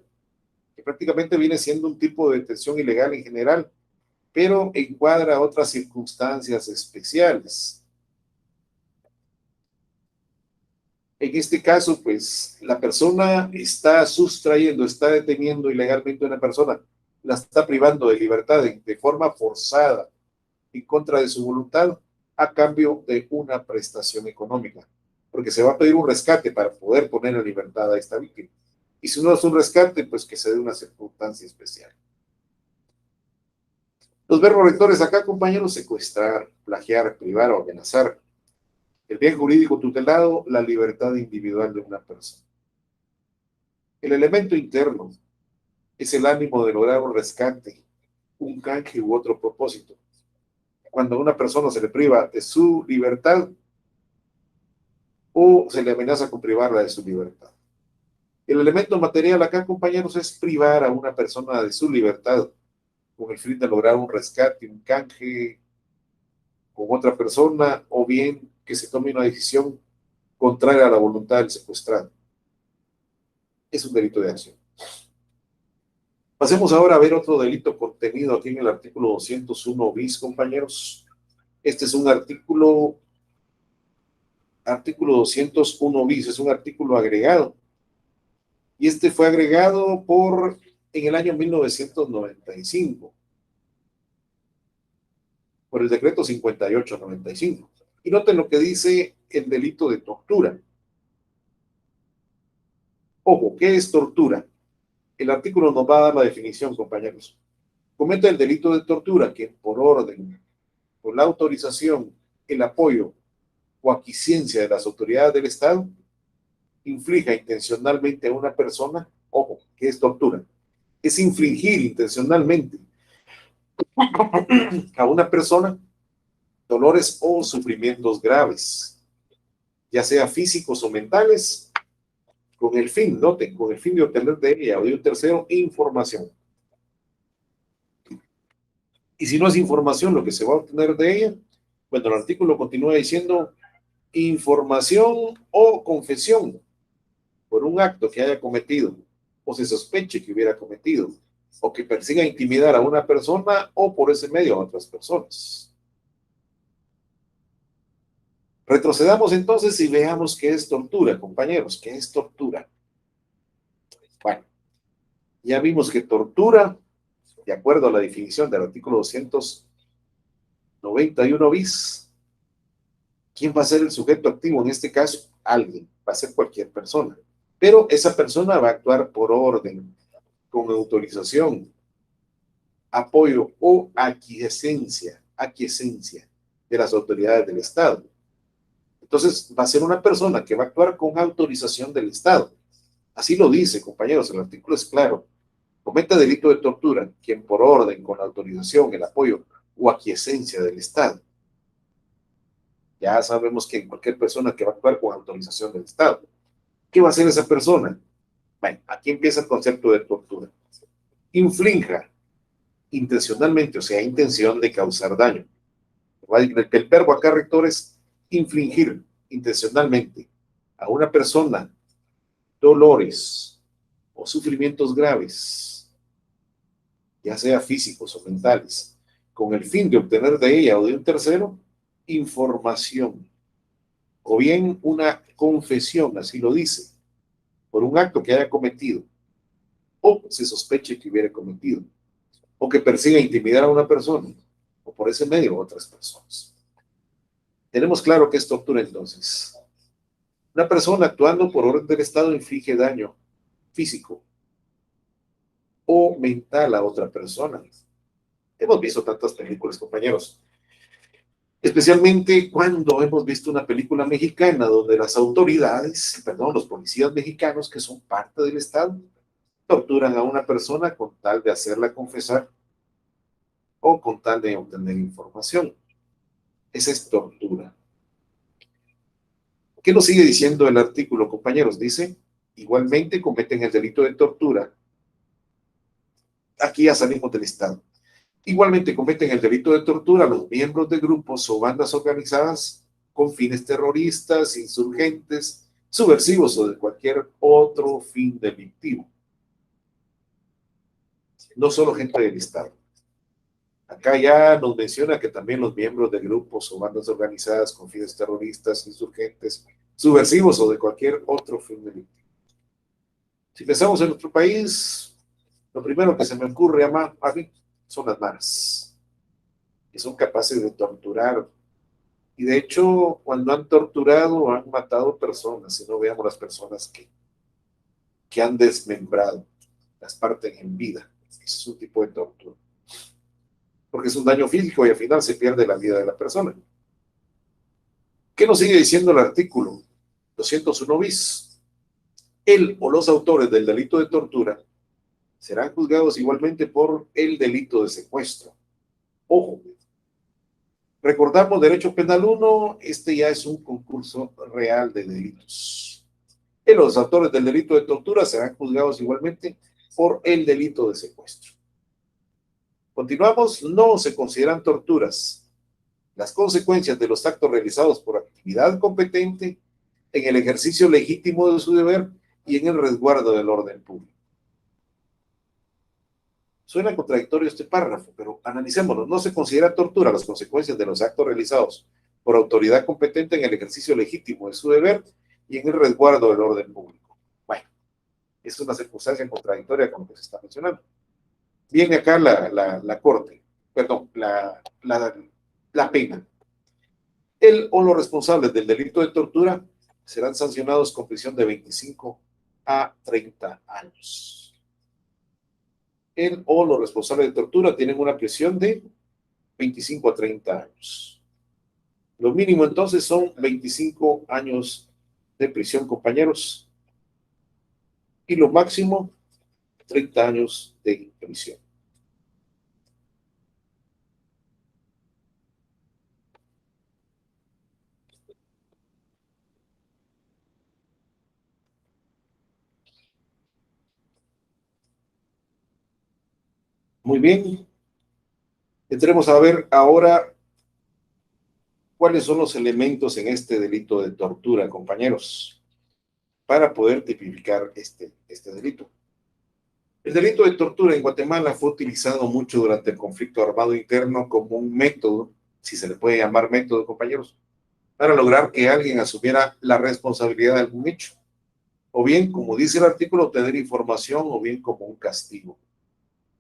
que prácticamente viene siendo un tipo de detención ilegal en general, pero encuadra otras circunstancias especiales. En este caso, pues, la persona está sustrayendo, está deteniendo ilegalmente a una persona, la está privando de libertad de forma forzada, en contra de su voluntad, a cambio de una prestación económica, porque se va a pedir un rescate para poder poner en libertad a esta víctima. Y si no es un rescate, pues que se dé una circunstancia especial. Los verbos rectores acá, compañeros: secuestrar, plagiar, privar o amenazar. El bien jurídico tutelado, la libertad individual de una persona. El elemento interno es el ánimo de lograr un rescate, un canje u otro propósito. Cuando a una persona se le priva de su libertad o se le amenaza con privarla de su libertad. El elemento material acá, compañeros, es privar a una persona de su libertad con el fin de lograr un rescate, un canje con otra persona, o bien que se tome una decisión contraria a la voluntad del secuestrado. Es un delito de acción. Pasemos ahora a ver otro delito contenido aquí en el artículo 201 bis, compañeros. Este es un artículo 201 bis, es un artículo agregado. Y este fue agregado en el año 1995, por el decreto 5895. Y noten lo que dice el delito de tortura. Ojo, ¿qué es tortura? El artículo nos va a dar la definición, compañeros. Comete el delito de tortura que por orden, por la autorización, el apoyo o aquiescencia de las autoridades del Estado, inflija intencionalmente a una persona. Ojo, ¿qué es tortura? Es infligir intencionalmente a una persona dolores o sufrimientos graves, ya sea físicos o mentales, con el fin, noten, con el fin de obtener de ella o de un tercero información. Y si no es información lo que se va a obtener de ella, bueno, el artículo continúa diciendo información o confesión por un acto que haya cometido o se sospeche que hubiera cometido o que persiga intimidar a una persona o por ese medio a otras personas. Retrocedamos entonces y veamos qué es tortura, compañeros, qué es tortura. Bueno, ya vimos que tortura, de acuerdo a la definición del artículo 291 bis, ¿quién va a ser el sujeto activo en este caso? Alguien, va a ser cualquier persona. Pero esa persona va a actuar por orden, con autorización, apoyo o aquiescencia de las autoridades del Estado. Entonces, va a ser una persona que va a actuar con autorización del Estado. Así lo dice, compañeros, el artículo es claro. Cometa delito de tortura quien por orden, con la autorización, el apoyo o aquiescencia del Estado. Ya sabemos que cualquier persona que va a actuar con autorización del Estado. ¿Qué va a hacer esa persona? Bueno, aquí empieza el concepto de tortura. Inflinja intencionalmente, o sea, intención de causar daño. El verbo acá, rector, es infligir intencionalmente a una persona dolores o sufrimientos graves, ya sea físicos o mentales, con el fin de obtener de ella o de un tercero información, o bien una confesión, así lo dice, por un acto que haya cometido, o se sospeche que hubiera cometido, o que persiga intimidar a una persona, o por ese medio a otras personas. Tenemos claro que es tortura entonces. Una persona actuando por orden del Estado inflige daño físico o mental a otra persona. Hemos visto tantas películas, compañeros, especialmente cuando hemos visto una película mexicana donde las autoridades, perdón, los policías mexicanos que son parte del Estado, torturan a una persona con tal de hacerla confesar o con tal de obtener información. Esa es tortura. ¿Qué nos sigue diciendo el artículo, compañeros? Dice, igualmente cometen el delito de tortura. Aquí ya salimos del Estado. Igualmente cometen el delito de tortura los miembros de grupos o bandas organizadas con fines terroristas, insurgentes, subversivos o de cualquier otro fin delictivo. No solo gente del Estado. Acá ya nos menciona que también los miembros de grupos o bandas organizadas con fines terroristas, insurgentes, subversivos o de cualquier otro fin delictivo. Si pensamos en nuestro país, lo primero que se me ocurre a mí son las maras, que son capaces de torturar. Y de hecho, cuando han torturado, han matado personas, si no veamos las personas que han desmembrado, las parten en vida. Ese es un tipo de tortura. Porque es un daño físico y al final se pierde la vida de la persona. ¿Qué nos sigue diciendo el artículo 201 bis? Él o los autores del delito de tortura serán juzgados igualmente por el delito de secuestro. Ojo, recordamos Derecho Penal 1, este ya es un concurso real de delitos. Y los autores del delito de tortura serán juzgados igualmente por el delito de secuestro. Continuamos, no se consideran torturas las consecuencias de los actos realizados por actividad competente en el ejercicio legítimo de su deber y en el resguardo del orden público. Suena contradictorio este párrafo, pero analicémoslo. No se considera tortura las consecuencias de los actos realizados por autoridad competente en el ejercicio legítimo de su deber y en el resguardo del orden público. Bueno, es una circunstancia contradictoria con lo que se está mencionando. Viene acá la corte, perdón, la pena. Él o los responsables del delito de tortura serán sancionados con prisión de 25 a 30 años. Él o los responsables de tortura tienen una prisión de 25 a 30 años. Lo mínimo entonces son 25 años de prisión, compañeros, y lo máximo 30 años de prisión. Muy bien. Entremos a ver ahora cuáles son los elementos en este delito de tortura, compañeros, para poder tipificar este delito. El delito de tortura en Guatemala fue utilizado mucho durante el conflicto armado interno como un método, si se le puede llamar método, compañeros, para lograr que alguien asumiera la responsabilidad de algún hecho, o bien, como dice el artículo, obtener información, o bien como un castigo.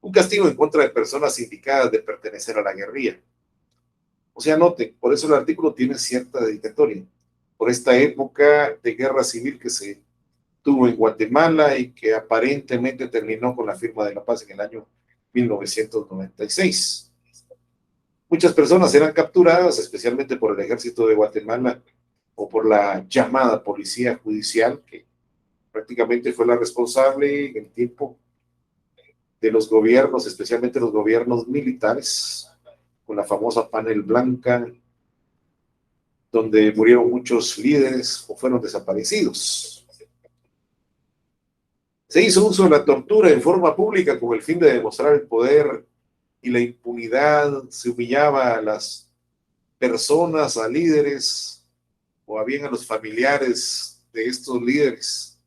Un castigo en contra de personas indicadas de pertenecer a la guerrilla. O sea, note, por eso el artículo tiene cierta dedicatoria, por esta época de guerra civil que se tuvo en Guatemala y que aparentemente terminó con la firma de la paz en el año 1996. Muchas personas eran capturadas, especialmente por el ejército de Guatemala o por la llamada policía judicial, que prácticamente fue la responsable en el tiempo de los gobiernos, especialmente los gobiernos militares, con la famosa panel blanca, donde murieron muchos líderes o fueron desaparecidos. Se hizo uso de la tortura en forma pública con el fin de demostrar el poder y la impunidad. Se humillaba a las personas, a líderes o a bien a los familiares de estos líderes,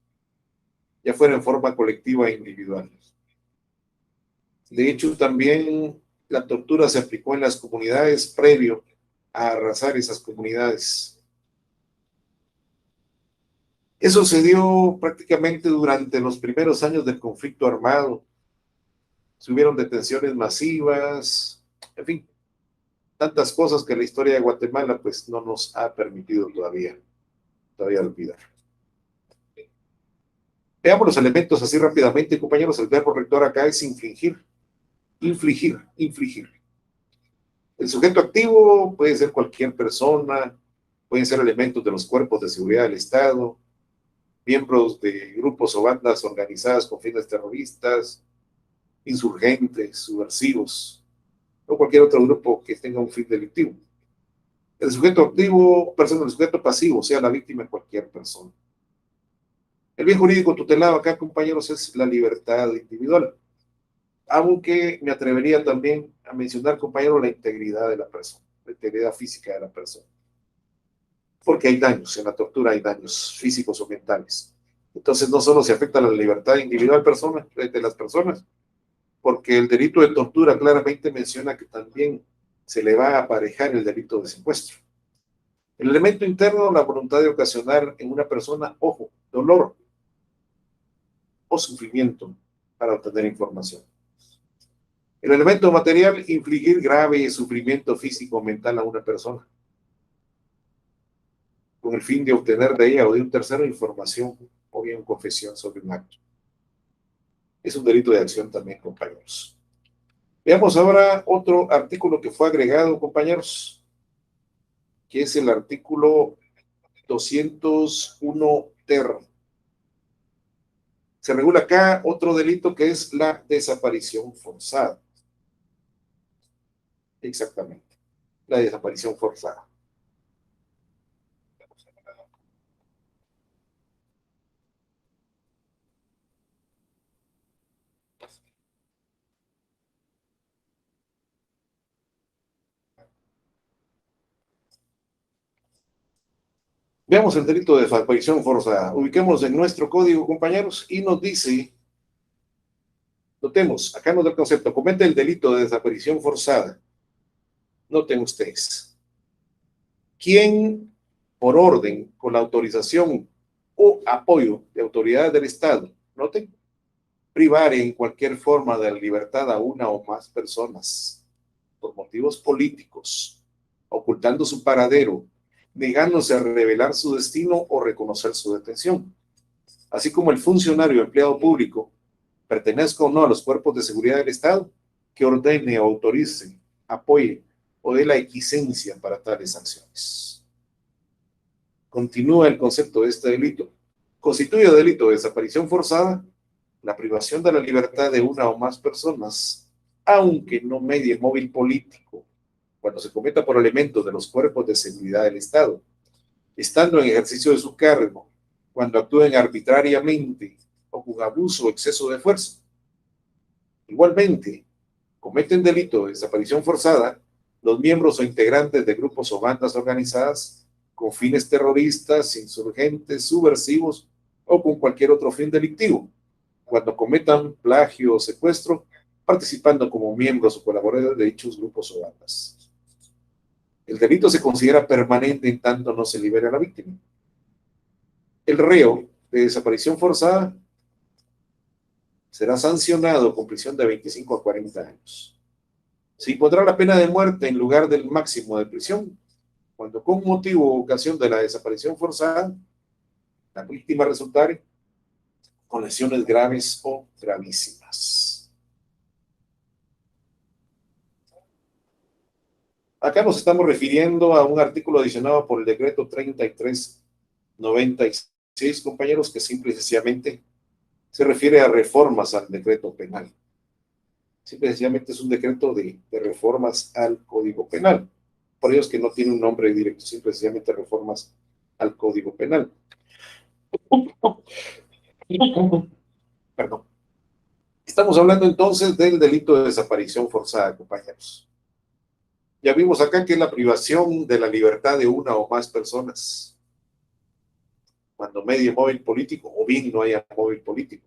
ya fuera en forma colectiva e individual. De hecho, también la tortura se aplicó en las comunidades previo a arrasar esas comunidades. Eso se dio prácticamente durante los primeros años del conflicto armado. Se hubieron detenciones masivas, en fin, tantas cosas que la historia de Guatemala pues no nos ha permitido todavía olvidar. Veamos los elementos así rápidamente, compañeros. El verbo rector acá es infligir, infligir, infligir. El sujeto activo puede ser cualquier persona, pueden ser elementos de los cuerpos de seguridad del Estado, miembros de grupos o bandas organizadas con fines terroristas, insurgentes, subversivos, o cualquier otro grupo que tenga un fin delictivo. El sujeto activo, el sujeto pasivo, o sea, la víctima es cualquier persona. El bien jurídico tutelado acá, compañeros, es la libertad individual. Aunque me atrevería también a mencionar, compañeros, la integridad de la persona, la integridad física de la persona. Porque hay daños, en la tortura hay daños físicos o mentales. Entonces no solo se afecta la libertad individual de las personas, porque el delito de tortura claramente menciona que también se le va a aparejar el delito de secuestro. El elemento interno, la voluntad de ocasionar en una persona, ojo, dolor o sufrimiento para obtener información. El elemento material, infligir grave sufrimiento físico o mental a una persona, con el fin de obtener de ella o de un tercero información o bien confesión sobre un acto. Es un delito de acción también, compañeros. Veamos ahora otro artículo que fue agregado, compañeros, que es el artículo 201 ter. Se regula acá otro delito que es la desaparición forzada. Exactamente, la desaparición forzada. Veamos el delito de desaparición forzada. Ubiquemos en nuestro código, compañeros, y nos dice, notemos, acá nos da el concepto, comete el delito de desaparición forzada. Noten ustedes. ¿Quién, por orden, con la autorización o apoyo de autoridades del Estado, noten, privar en cualquier forma de la libertad a una o más personas por motivos políticos, ocultando su paradero, negándose a revelar su destino o reconocer su detención, así como el funcionario o empleado público, pertenezca o no a los cuerpos de seguridad del Estado, que ordene o autorice, apoye o dé la equiescencia para tales acciones. Continúa el concepto de este delito. Constituye delito de desaparición forzada la privación de la libertad de una o más personas, aunque no medie móvil político, cuando se cometa por elementos de los cuerpos de seguridad del Estado, estando en ejercicio de su cargo, cuando actúen arbitrariamente o con abuso o exceso de fuerza. Igualmente, cometen delito de desaparición forzada los miembros o integrantes de grupos o bandas organizadas con fines terroristas, insurgentes, subversivos o con cualquier otro fin delictivo, cuando cometan plagio o secuestro, participando como miembros o colaboradores de dichos grupos o bandas. El delito se considera permanente en tanto no se libere a la víctima. El reo de desaparición forzada será sancionado con prisión de 25 a 40 años. Se impondrá la pena de muerte en lugar del máximo de prisión, cuando con motivo o ocasión de la desaparición forzada, la víctima resultare con lesiones graves o gravísimas. Acá nos estamos refiriendo a un artículo adicionado por el decreto 3396, compañeros, que simple y sencillamente se refiere a reformas al decreto penal. Simple y sencillamente es un decreto de reformas al Código Penal. Por ello es que no tiene un nombre directo, simple y sencillamente reformas al Código Penal. Perdón. Estamos hablando entonces del delito de desaparición forzada, compañeros. Ya vimos acá que es la privación de la libertad de una o más personas, cuando medio móvil político o bien no haya móvil político,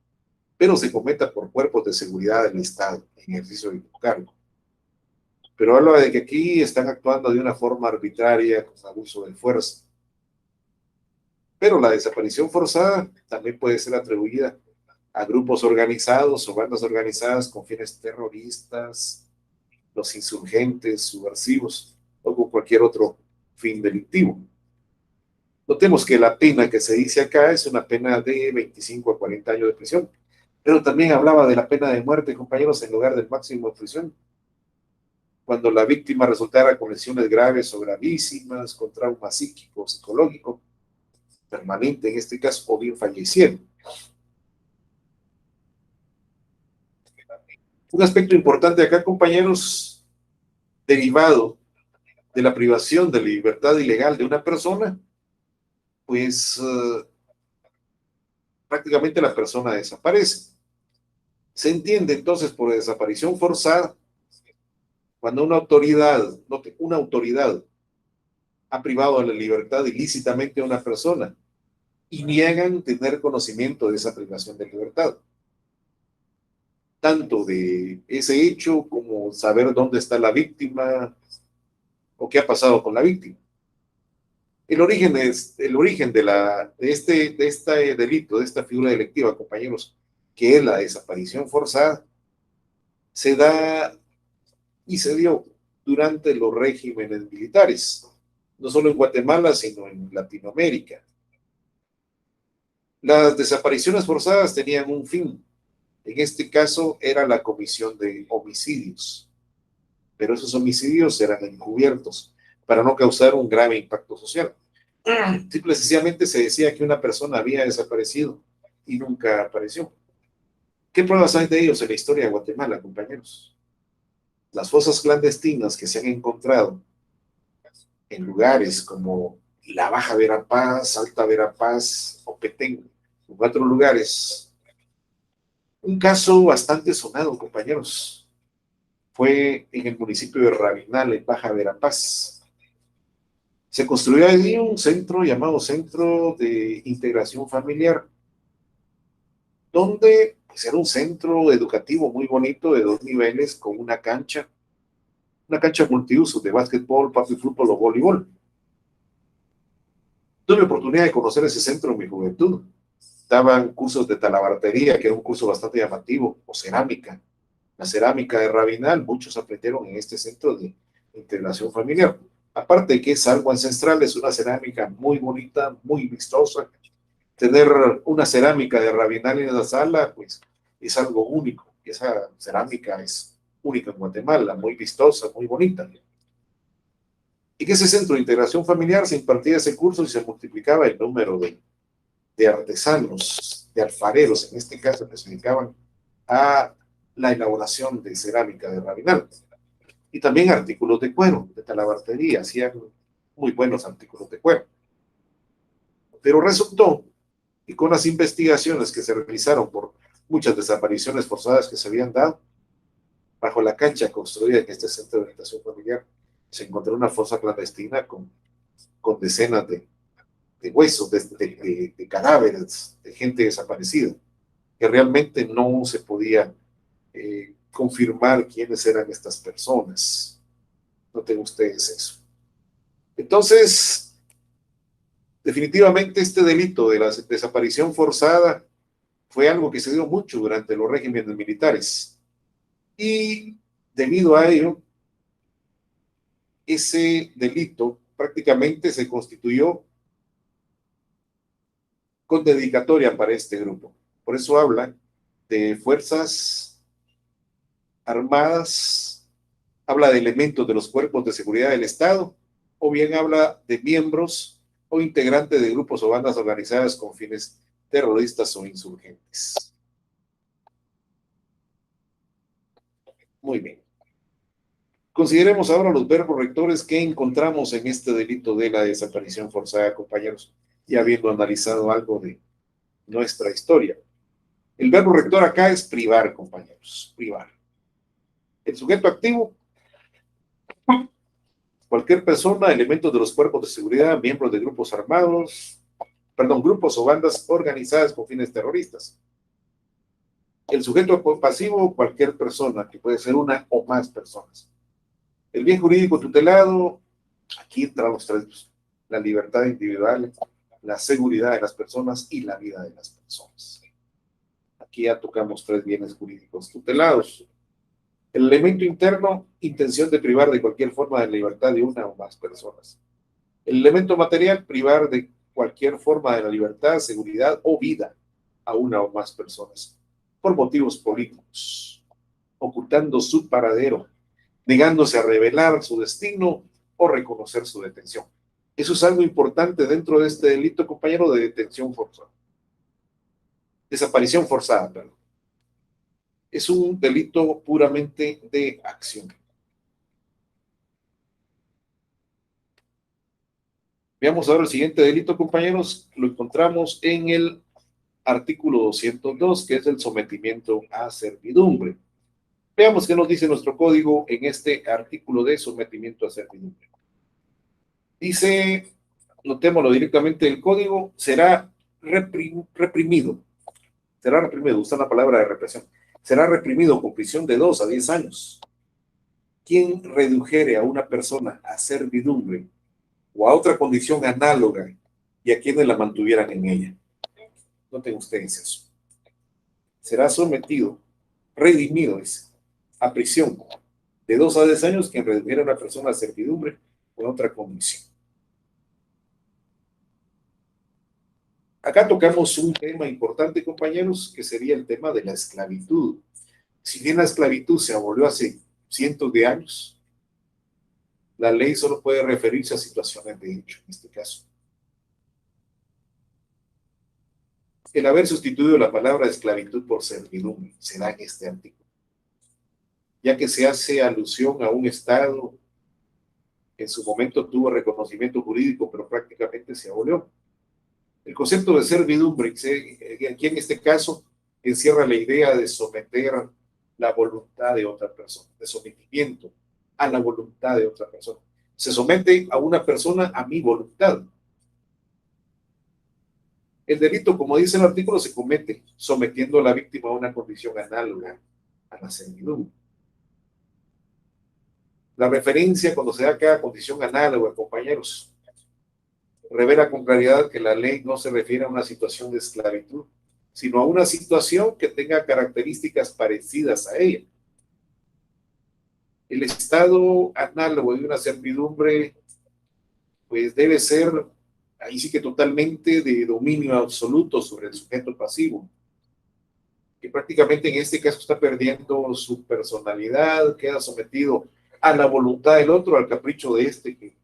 pero se cometa por cuerpos de seguridad del Estado en ejercicio de cargo. Pero habla de que aquí están actuando de una forma arbitraria, con abuso de fuerza. Pero la desaparición forzada también puede ser atribuida a grupos organizados o bandas organizadas con fines terroristas, los insurgentes, subversivos o con cualquier otro fin delictivo. Notemos que la pena que se dice acá es una pena de 25 a 40 años de prisión, pero también hablaba de la pena de muerte, compañeros, en lugar del máximo de prisión, cuando la víctima resultara con lesiones graves o gravísimas, con trauma psíquico o psicológico, permanente en este caso, o bien falleciera. Un aspecto importante acá, compañeros, derivado de la privación de la libertad ilegal de una persona, pues prácticamente la persona desaparece. Se entiende entonces por desaparición forzada cuando una autoridad ha privado de la libertad ilícitamente a una persona y niegan tener conocimiento de esa privación de libertad, tanto de ese hecho como saber dónde está la víctima o qué ha pasado con la víctima. El origen de este delito, de esta figura delictiva, compañeros, que es la desaparición forzada, se da y se dio durante los regímenes militares, no solo en Guatemala, sino en Latinoamérica. Las desapariciones forzadas tenían un fin. En este caso era la comisión de homicidios, pero esos homicidios eran encubiertos para no causar un grave impacto social. Simple y sencillamente se decía que una persona había desaparecido y nunca apareció. ¿Qué pruebas hay de ellos en la historia de Guatemala, compañeros? Las fosas clandestinas que se han encontrado en lugares como la Baja Verapaz, Alta Verapaz o Petén, en 4 lugares. Un caso bastante sonado, compañeros, fue en el municipio de Rabinal, en Baja Verapaz. Se construyó allí un centro llamado Centro de Integración Familiar, donde pues, era un centro educativo muy bonito de 2 niveles con una cancha multiuso de básquetbol, papi fútbol o voleibol. Tuve oportunidad de conocer ese centro en mi juventud. Daban cursos de talabartería, que era un curso bastante llamativo, o cerámica. La cerámica de Rabinal, muchos aprendieron en este centro de integración familiar. Aparte de que es algo ancestral, es una cerámica muy bonita, muy vistosa. Tener una cerámica de Rabinal en la sala, pues es algo único. Esa cerámica es única en Guatemala, muy vistosa, muy bonita. Y que ese centro de integración familiar se impartía ese curso y se multiplicaba el número de artesanos, de alfareros, en este caso, que se dedicaban a la elaboración de cerámica de Rabinal. Y también artículos de cuero, de talabartería, hacían muy buenos artículos de cuero. Pero resultó que con las investigaciones que se realizaron por muchas desapariciones forzadas que se habían dado, Bajo la cancha construida en este centro de orientación familiar se encontró una fosa clandestina con decenas de huesos, de cadáveres, de gente desaparecida, que realmente no se podía confirmar quiénes eran estas personas. Noten ustedes eso. Entonces, definitivamente este delito de la desaparición forzada fue algo que se dio mucho durante los regímenes militares. Y debido a ello, ese delito prácticamente se constituyó con dedicatoria para este grupo. Por eso habla de fuerzas armadas, habla de elementos de los cuerpos de seguridad del Estado, o bien habla de miembros o integrantes de grupos o bandas organizadas con fines terroristas o insurgentes. Muy bien. Consideremos ahora los verbos rectores que encontramos en este delito de la desaparición forzada, compañeros, y habiendo analizado algo de nuestra historia. El verbo rector acá es privar, compañeros, privar. El sujeto activo, cualquier persona, elementos de los cuerpos de seguridad, miembros de grupos armados, grupos o bandas organizadas con fines terroristas. El sujeto pasivo, cualquier persona, que puede ser una o más personas. El bien jurídico tutelado, aquí entran los tres: la libertad individual, la seguridad de las personas y la vida de las personas. Aquí ya tocamos tres bienes jurídicos tutelados. El elemento interno, intención de privar de cualquier forma de libertad de una o más personas. El elemento material, privar de cualquier forma de la libertad, seguridad o vida a una o más personas por motivos políticos, ocultando su paradero, negándose a revelar su destino o reconocer su detención. Eso es algo importante dentro de este delito, compañero, de detención forzada. Desaparición forzada, perdón. Es un delito puramente de acción. Veamos ahora el siguiente delito, compañeros. Lo encontramos en el artículo 202, que es el sometimiento a servidumbre. Veamos qué nos dice nuestro código en este artículo de sometimiento a servidumbre. Dice, notémoslo directamente, el código será reprimido. Será reprimido, usa la palabra de represión. Será reprimido con prisión de 2 a 10 años. Quien redujere a una persona a servidumbre o a otra condición análoga y a quienes la mantuvieran en ella. Noten ustedes eso. Será sometido, redimido, dice, a prisión de 2 a 10 años quien redujera a una persona a servidumbre o a otra condición. Acá tocamos un tema importante, compañeros, que sería el tema de la esclavitud. Si bien la esclavitud se abolió hace cientos de años, la ley solo puede referirse a situaciones de hecho, en este caso. El haber sustituido la palabra esclavitud por servidumbre se da en este artículo, ya que se hace alusión a un Estado que en su momento tuvo reconocimiento jurídico, pero prácticamente se abolió. El concepto de servidumbre, aquí en este caso, encierra la idea de someter la voluntad de otra persona, de sometimiento a la voluntad de otra persona. Se somete a una persona a mi voluntad. El delito, como dice el artículo, se comete sometiendo a la víctima a una condición análoga a la servidumbre. La referencia cuando se da cada condición análoga, compañeros, revela con claridad que la ley no se refiere a una situación de esclavitud, sino a una situación que tenga características parecidas a ella. El estado análogo de una servidumbre, pues debe ser, ahí sí que totalmente de dominio absoluto sobre el sujeto pasivo, que prácticamente en este caso está perdiendo su personalidad, queda sometido a la voluntad del otro, al capricho de este que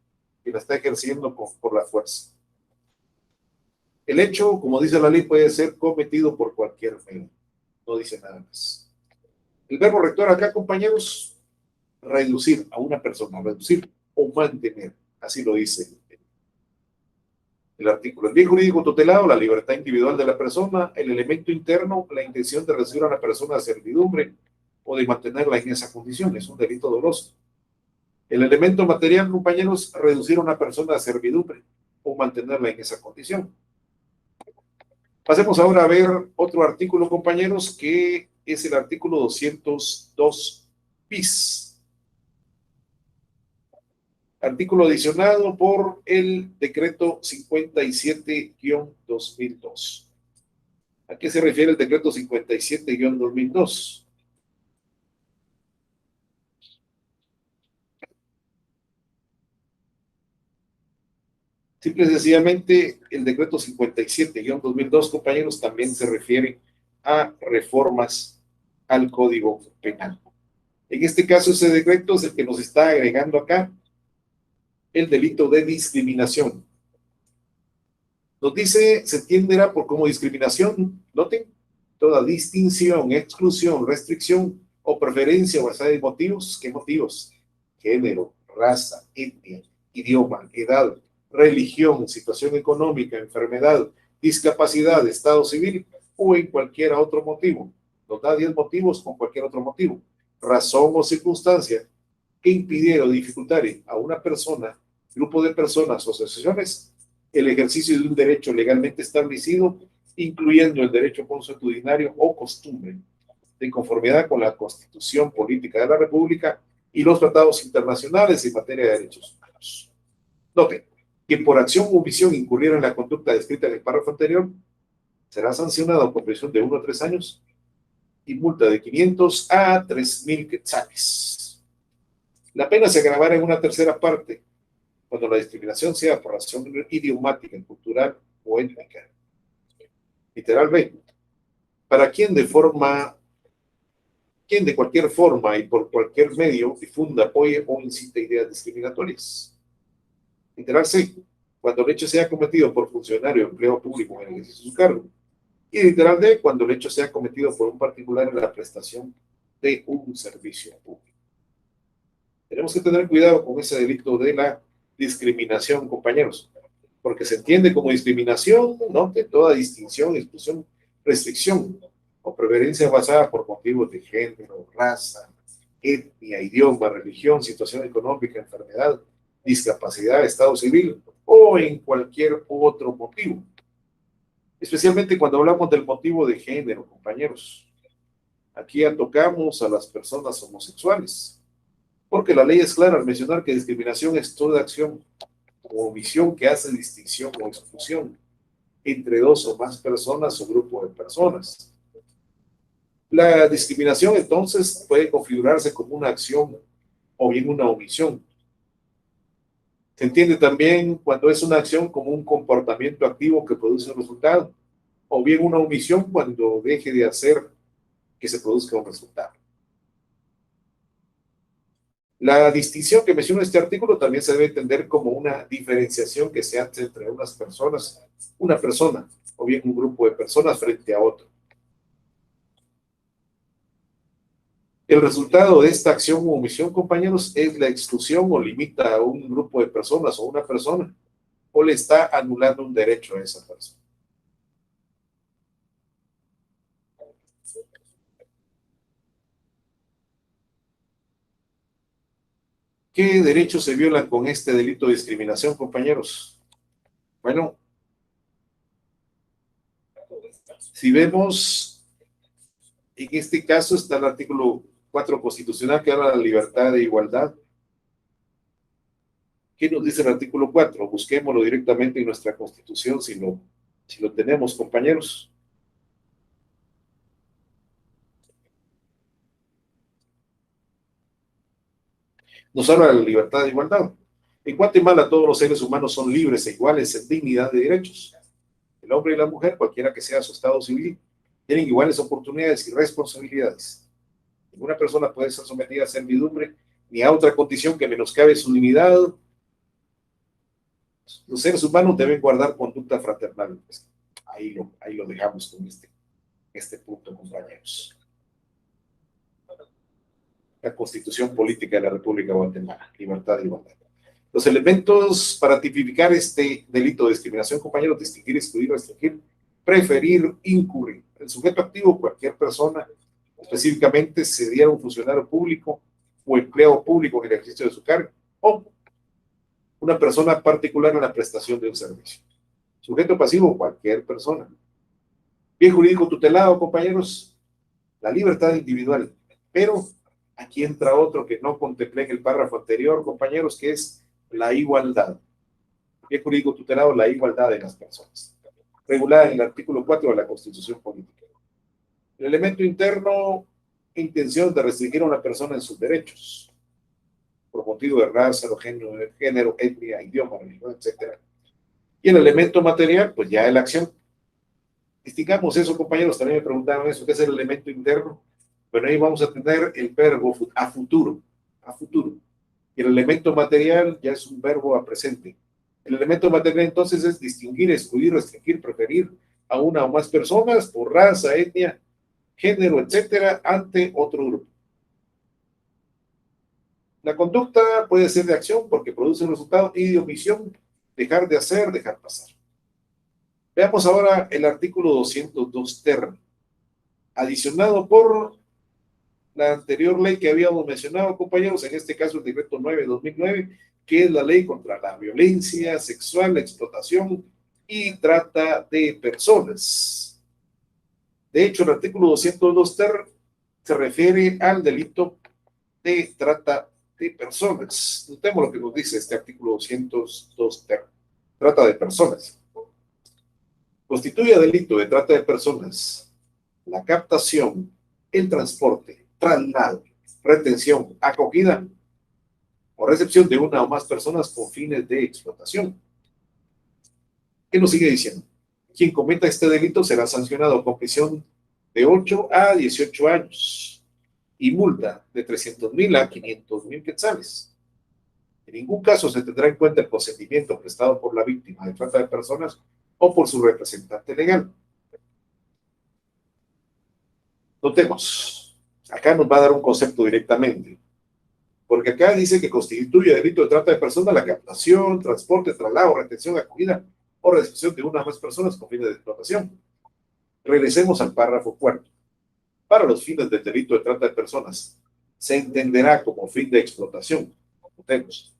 la está ejerciendo por la fuerza. El hecho, como dice la ley, puede ser cometido por cualquier medio. No dice nada más. El verbo rector acá, compañeros, reducir a una persona, reducir o mantener. Así lo dice el artículo. El bien jurídico tutelado, la libertad individual de la persona, el elemento interno, la intención de reducir a la persona a servidumbre o de mantenerla en esa condición. Es un delito doloso. El elemento material, compañeros, reducir a una persona a servidumbre o mantenerla en esa condición. Pasemos ahora a ver otro artículo, compañeros, que es el artículo 202 bis. Artículo adicionado por el decreto 57-2002. ¿A qué se refiere el decreto 57-2002? Simple y sencillamente, el decreto 57-2002, compañeros, también se refiere a reformas al Código Penal. En este caso, ese decreto es el que nos está agregando acá el delito de discriminación. Nos dice, se entenderá por como discriminación, noten, toda distinción, exclusión, restricción o preferencia basada en motivos. ¿Qué motivos? Género, raza, etnia, idioma, edad, religión, situación económica, enfermedad, discapacidad, estado civil o en cualquier otro motivo. Nos da 10 motivos con cualquier otro motivo. Razón o circunstancia que impidiera o dificultara a una persona, grupo de personas o asociaciones el ejercicio de un derecho legalmente establecido, incluyendo el derecho consuetudinario o costumbre, de conformidad con la Constitución Política de la República y los tratados internacionales en materia de derechos humanos. Noten que por acción o omisión incurriera en la conducta descrita en el párrafo anterior, será sancionado con prisión de 1 a 3 años y multa de 500 a 3,000 quetzales. La pena se agravará en una tercera parte cuando la discriminación sea por razón idiomática, cultural o étnica. Literal B. Para quien de cualquier forma y por cualquier medio difunda, apoye o incite ideas discriminatorias. Literal C. Cuando el hecho sea cometido por funcionario o empleado público en el ejercicio de su cargo. Y literal D. Cuando el hecho sea cometido por un particular en la prestación de un servicio público. Tenemos que tener cuidado con ese delito de la discriminación, compañeros, porque se entiende como discriminación, ¿no? De toda distinción, exclusión, restricción o preferencia basada por motivos de género, raza, etnia, idioma, religión, situación económica, enfermedad, discapacidad, estado civil o en cualquier otro motivo. Especialmente cuando hablamos del motivo de género, compañeros. Aquí ya tocamos a las personas homosexuales, porque la ley es clara al mencionar que discriminación es toda acción o omisión que hace distinción o exclusión entre dos o más personas o grupo de personas. La discriminación entonces puede configurarse como una acción o bien una omisión. Se entiende también cuando es una acción como un comportamiento activo que produce un resultado, o bien una omisión cuando deje de hacer que se produzca un resultado. La distinción que menciona este artículo también se debe entender como una diferenciación que se hace entre unas personas, una persona, o bien un grupo de personas frente a otro. El resultado de esta acción u omisión, compañeros, es la exclusión o limita a un grupo de personas o una persona, o le está anulando un derecho a esa persona. ¿Qué derechos se violan con este delito de discriminación, compañeros? Bueno, si vemos, en este caso está el artículo 4 constitucional que habla de la libertad e igualdad. ¿Qué nos dice el artículo 4? Busquémoslo directamente en nuestra Constitución si lo tenemos, compañeros. Nos habla de la libertad e igualdad. En Guatemala todos los seres humanos son libres e iguales en dignidad de derechos. El hombre y la mujer, cualquiera que sea su estado civil, tienen iguales oportunidades y responsabilidades. Ninguna persona puede ser sometida a servidumbre ni a otra condición que menoscabe su dignidad. Los seres humanos deben guardar conducta fraternal. Pues, ahí lo dejamos con este punto, compañeros. La Constitución Política de la República de Guatemala, libertad y igualdad. Los elementos para tipificar este delito de discriminación, compañeros: distinguir, excluir, restringir, preferir, incurrir. El sujeto activo, cualquier persona Específicamente, se diera un funcionario público o empleado público en el ejercicio de su cargo, o una persona particular en la prestación de un servicio. Sujeto pasivo, cualquier persona. Bien jurídico tutelado, compañeros, la libertad individual. Pero aquí entra otro que no contemplé en el párrafo anterior, compañeros, que es la igualdad. Bien jurídico tutelado, la igualdad de las personas. Regulada en el artículo 4 de la Constitución Política. El elemento interno, intención de restringir a una persona en sus derechos, por motivo de raza, o género, etnia, idioma, religión, etc. Y el elemento material, pues ya es la acción. Distingamos eso, compañeros, también me preguntaron eso, ¿qué es el elemento interno? Bueno, ahí vamos a tener el verbo a futuro, a futuro. Y el elemento material ya es un verbo a presente. El elemento material entonces es distinguir, excluir, restringir, preferir a una o más personas por raza, etnia, género, etcétera, ante otro grupo. La conducta puede ser de acción porque produce un resultado y de omisión, dejar de hacer, dejar pasar. Veamos ahora el artículo 202 ter, adicionado por la anterior ley que habíamos mencionado, compañeros, en este caso el decreto 9/2009, que es la ley contra la violencia sexual, la explotación y trata de personas. De hecho, el artículo 202 ter se refiere al delito de trata de personas. Notemos lo que nos dice este artículo 202 ter. Trata de personas. Constituye delito de trata de personas la captación, el transporte, traslado, retención, acogida o recepción de una o más personas con fines de explotación. ¿Qué nos sigue diciendo? Quien cometa este delito será sancionado con prisión de 8 a 18 años y multa de 300,000 a 500,000 quetzales. En ningún caso se tendrá en cuenta el consentimiento prestado por la víctima de trata de personas o por su representante legal. Notemos, acá nos va a dar un concepto directamente, porque acá dice que constituye delito de trata de personas la captación, transporte, traslado, retención, acogida o recepción de una o más personas con fines de explotación. Regresemos al párrafo cuarto. Para los fines del delito de trata de personas, se entenderá como fin de explotación. Notemos,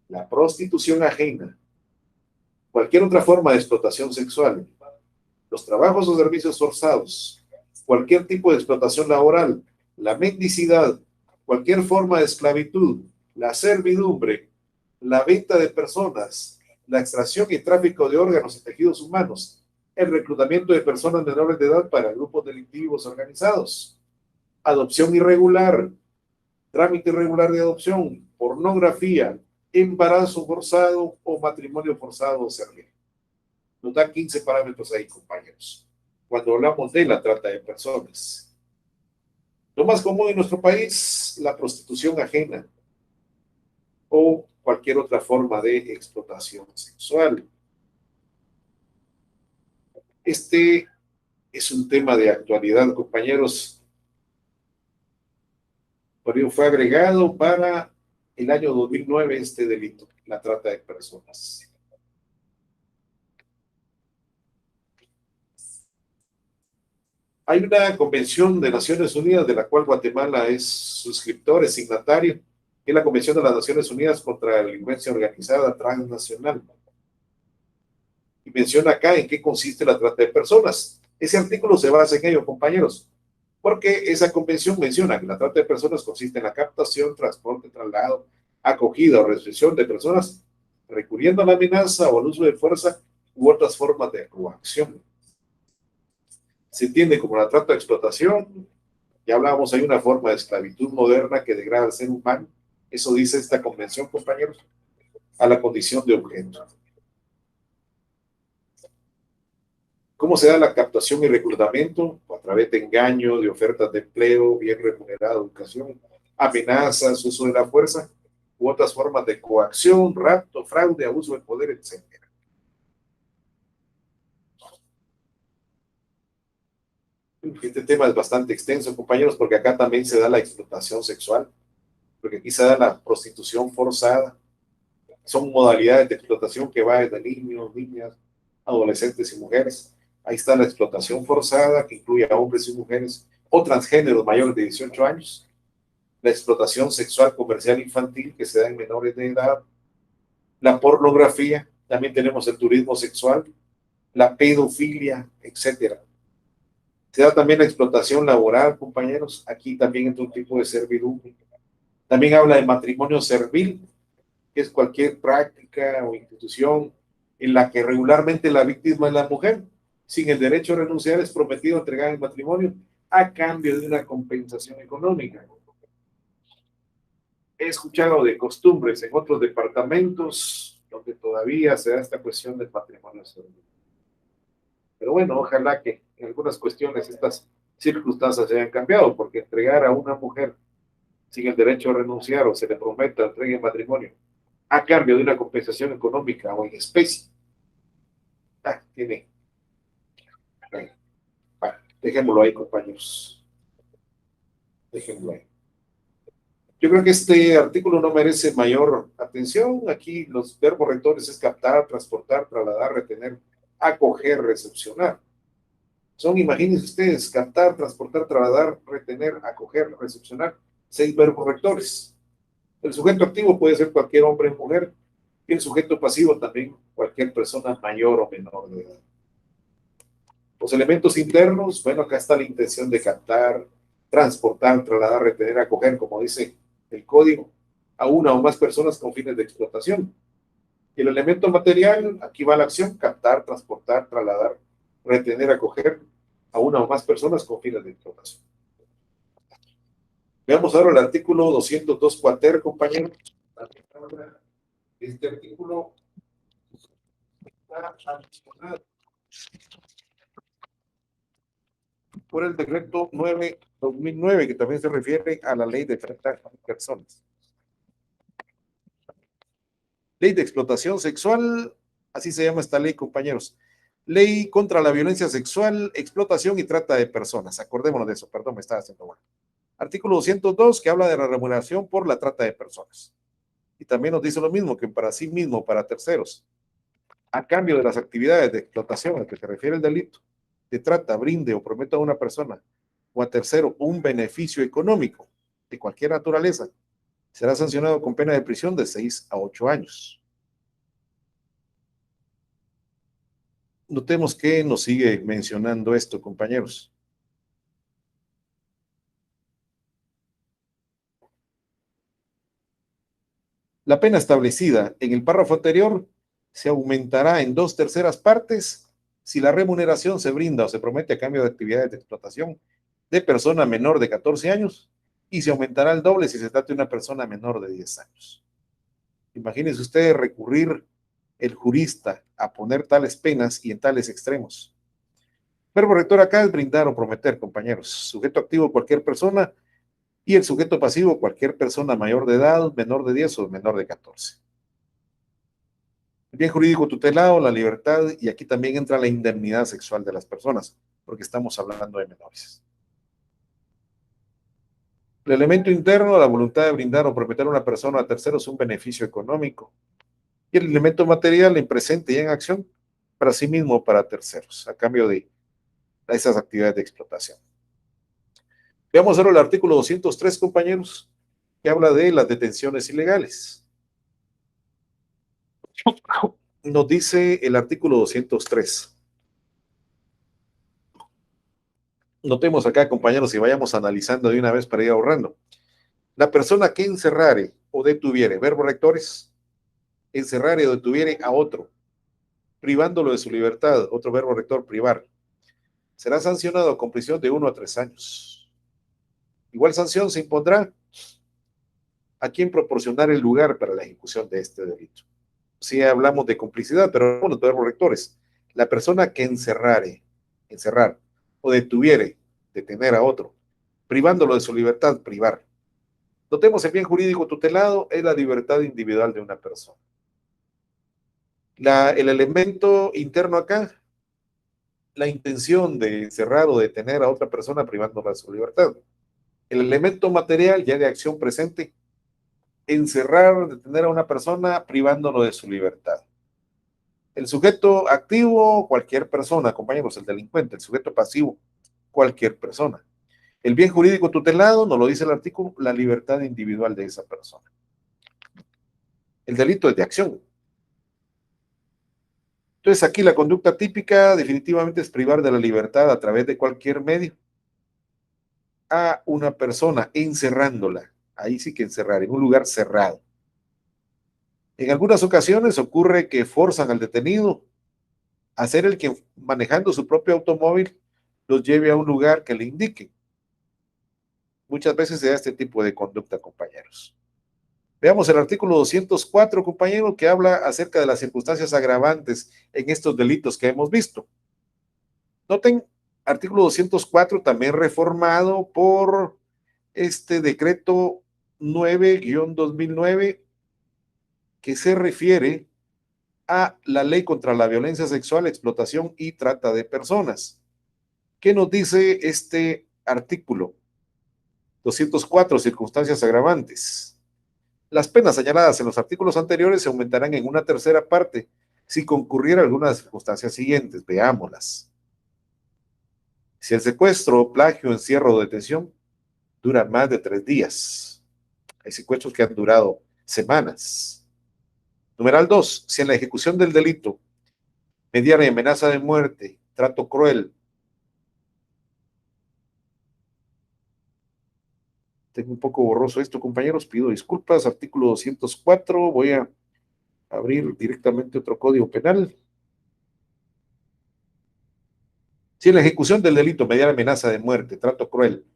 la prostitución ajena, cualquier otra forma de explotación sexual, los trabajos o servicios forzados, cualquier tipo de explotación laboral, la mendicidad, cualquier forma de esclavitud, la servidumbre, la venta de personas, la extracción y tráfico de órganos y tejidos humanos, el reclutamiento de personas menores de edad para grupos delictivos organizados, adopción irregular, trámite irregular de adopción, pornografía, embarazo forzado o matrimonio forzado o servil. Nos da 15 parámetros ahí, compañeros, cuando hablamos de la trata de personas. Lo más común en nuestro país, la prostitución ajena o cualquier otra forma de explotación sexual. Este es un tema de actualidad, compañeros. Por ello fue agregado para el año 2009 este delito, la trata de personas. Hay una convención de Naciones Unidas de la cual Guatemala es suscriptor, es signatario, que es la Convención de las Naciones Unidas contra la Delincuencia Organizada Transnacional. Y menciona acá en qué consiste la trata de personas. Ese artículo se basa en ello, compañeros, porque esa convención menciona que la trata de personas consiste en la captación, transporte, traslado, acogida o recepción de personas recurriendo a la amenaza o al uso de fuerza u otras formas de coacción. Se entiende como la trata de explotación. Ya hablábamos, hay una forma de esclavitud moderna que degrada al ser humano. Eso dice esta convención, compañeros, a la condición de objeto. ¿Cómo se da la captación y reclutamiento? A través de engaño, de ofertas de empleo, bien remunerada, educación, amenazas, uso de la fuerza, u otras formas de coacción, rapto, fraude, abuso de poder, etc. Este tema es bastante extenso, compañeros, porque acá también se da la explotación sexual, porque aquí se da la prostitución forzada. Son modalidades de explotación que va desde niños, niñas, adolescentes y mujeres. Ahí está la explotación forzada, que incluye a hombres y mujeres o transgéneros mayores de 18 años, la explotación sexual comercial infantil que se da en menores de edad, la pornografía, también tenemos el turismo sexual, la pedofilia, etcétera. Se da también la explotación laboral, compañeros, aquí también es un tipo de servidumbre. También habla de matrimonio servil, que es cualquier práctica o institución en la que regularmente la víctima es la mujer, sin el derecho a renunciar es prometido entregar el matrimonio a cambio de una compensación económica. He escuchado de costumbres en otros departamentos donde todavía se da esta cuestión del matrimonio servil. Pero bueno, ojalá que en algunas cuestiones estas circunstancias se hayan cambiado, porque entregar a una mujer sin el derecho a renunciar o se le prometa entrega en matrimonio a cambio de una compensación económica o en especie, tiene. Bueno, dejémoslo ahí, compañeros. Dejémoslo ahí. Yo creo que este artículo no merece mayor atención. Aquí los verbos rectores es captar, transportar, trasladar, retener, acoger, recepcionar. Son, imagínense ustedes, captar, transportar, trasladar, retener, acoger, recepcionar, 6 verbos rectores. El sujeto activo puede ser cualquier hombre o mujer, y el sujeto pasivo también cualquier persona mayor o menor de edad. Los elementos internos, bueno, acá está la intención de captar, transportar, trasladar, retener, acoger, como dice el código, a una o más personas con fines de explotación. Y el elemento material, aquí va la acción, captar, transportar, trasladar, retener, acoger a una o más personas con fines de explotación. Veamos ahora el artículo 202 cuater, compañeros. Este artículo está sancionado por el decreto 9/2009, que también se refiere a la ley de trata de personas. Ley de explotación sexual, así se llama esta ley, compañeros. Ley contra la violencia sexual, explotación y trata de personas. Acordémonos de eso, perdón, me estaba haciendo mal. Artículo 202, que habla de la remuneración por la trata de personas. Y también nos dice lo mismo, que para sí mismo, para terceros, a cambio de las actividades de explotación a que se refiere el delito, de trata, brinde o prometa a una persona o a tercero un beneficio económico de cualquier naturaleza, será sancionado con pena de prisión de 6 a 8 años. Notemos que nos sigue mencionando esto, compañeros. La pena establecida en el párrafo anterior se aumentará en 2/3 partes si la remuneración se brinda o se promete a cambio de actividades de explotación de persona menor de 14 años y se aumentará el doble si se trata de una persona menor de 10 años. Imagínense ustedes recurrir el jurista a poner tales penas y en tales extremos. Verbo rector acá es brindar o prometer, compañeros. Sujeto activo, cualquier persona, y el sujeto pasivo, cualquier persona mayor de edad, menor de 10 o menor de 14. El bien jurídico tutelado, la libertad, y aquí también entra la indemnidad sexual de las personas, porque estamos hablando de menores. El elemento interno, la voluntad de brindar o prometer a una persona a terceros un beneficio económico. Y el elemento material en presente y en acción para sí mismo o para terceros, a cambio de esas actividades de explotación. Veamos ahora el artículo 203, compañeros, que habla de las detenciones ilegales. Nos dice el artículo 203. Notemos acá, compañeros, y vayamos analizando de una vez para ir ahorrando. La persona que encerrare o detuviere, verbo rectores, encerrare o detuviere a otro, privándolo de su libertad, otro verbo rector, privar, será sancionado con prisión de 1 a 3 años. Igual sanción se impondrá a quien proporcionar el lugar para la ejecución de este delito. Sí hablamos de complicidad, pero no los verbos rectores. La persona que encerrare, encerrar, o detuviere, detener a otro, privándolo de su libertad, privar. Notemos el bien jurídico tutelado es la libertad individual de una persona. El elemento interno acá, la intención de encerrar o detener a otra persona privándola de su libertad. El elemento material ya de acción presente, encerrar, detener a una persona privándolo de su libertad. El sujeto activo, cualquier persona, compañeros, el delincuente. El sujeto pasivo, cualquier persona. El bien jurídico tutelado, nos lo dice el artículo, la libertad individual de esa persona. El delito es de acción. Entonces aquí la conducta típica definitivamente es privar de la libertad a través de cualquier medio a una persona, encerrándola. Ahí sí que encerrar, en un lugar cerrado. En algunas ocasiones ocurre que forzan al detenido a ser el que, manejando su propio automóvil, los lleve a un lugar que le indique. Muchas veces se da este tipo de conducta, compañeros. Veamos el artículo 204, compañero, que habla acerca de las circunstancias agravantes en estos delitos que hemos visto. Noten, artículo 204 también reformado por este decreto 9-2009, que se refiere a la ley contra la violencia sexual, explotación y trata de personas. ¿Qué nos dice este artículo? 204, circunstancias agravantes. Las penas señaladas en los artículos anteriores se aumentarán en una tercera parte si concurriera alguna de las circunstancias siguientes. Veámoslas. Si el secuestro, plagio, encierro o detención dura más de 3 días. Hay secuestros que han durado semanas. Numeral 2. Si en la ejecución del delito mediante amenaza de muerte, trato cruel, tengo un poco borroso esto, compañeros, pido disculpas. Artículo 204, voy a abrir directamente otro código penal. Si en la ejecución del delito mediante amenaza de muerte, trato cruel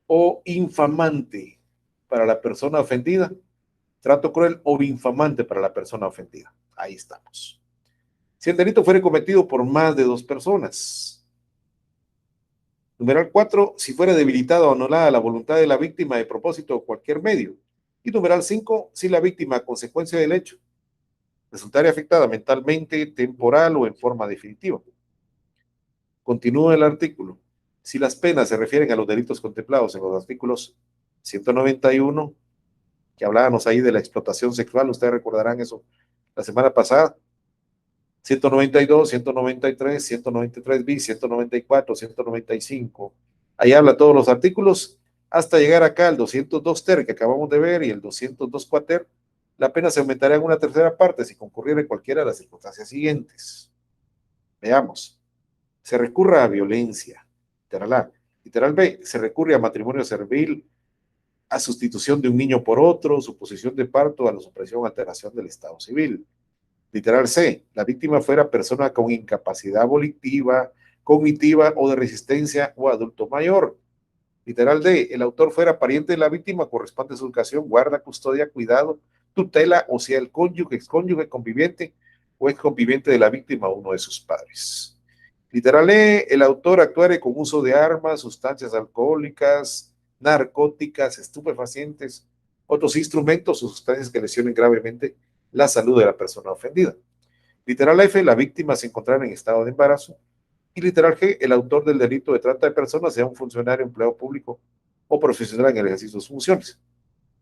o infamante para la persona ofendida, trato cruel o infamante para la persona ofendida. Ahí estamos. Si el delito fuere cometido por más de 2 personas. Numeral 4, si fuera debilitada o anulada la voluntad de la víctima de propósito o cualquier medio. Y numeral 5, si la víctima a consecuencia del hecho resultare afectada mentalmente, temporal o en forma definitiva. Continúa el artículo. Si las penas se refieren a los delitos contemplados en los artículos 191, que hablábamos ahí de la explotación sexual, ustedes recordarán eso la semana pasada, 192, 193, 193 bis, 194, 195. Ahí habla todos los artículos hasta llegar acá al 202 ter que acabamos de ver y el 202 cuater. La pena se aumentará en una tercera parte si concurriera en cualquiera de las circunstancias siguientes. Veamos. Se recurra a violencia. Literal A. Literal B. Se recurre a matrimonio servil, a sustitución de un niño por otro, suposición de parto, a la supresión o alteración del estado civil. Literal C, la víctima fuera persona con incapacidad volitiva, cognitiva o de resistencia o adulto mayor. Literal D, el autor fuera pariente de la víctima, corresponde a su educación, guarda, custodia, cuidado, tutela, o sea, el cónyuge, excónyuge, conviviente o exconviviente de la víctima o uno de sus padres. Literal E, el autor actuare con uso de armas, sustancias alcohólicas, narcóticas, estupefacientes, otros instrumentos o sustancias que lesionen gravemente la salud de la persona ofendida. Literal F, la víctima se encontrara en estado de embarazo. Y literal G, el autor del delito de trata de personas sea un funcionario, empleado público o profesional en el ejercicio de sus funciones.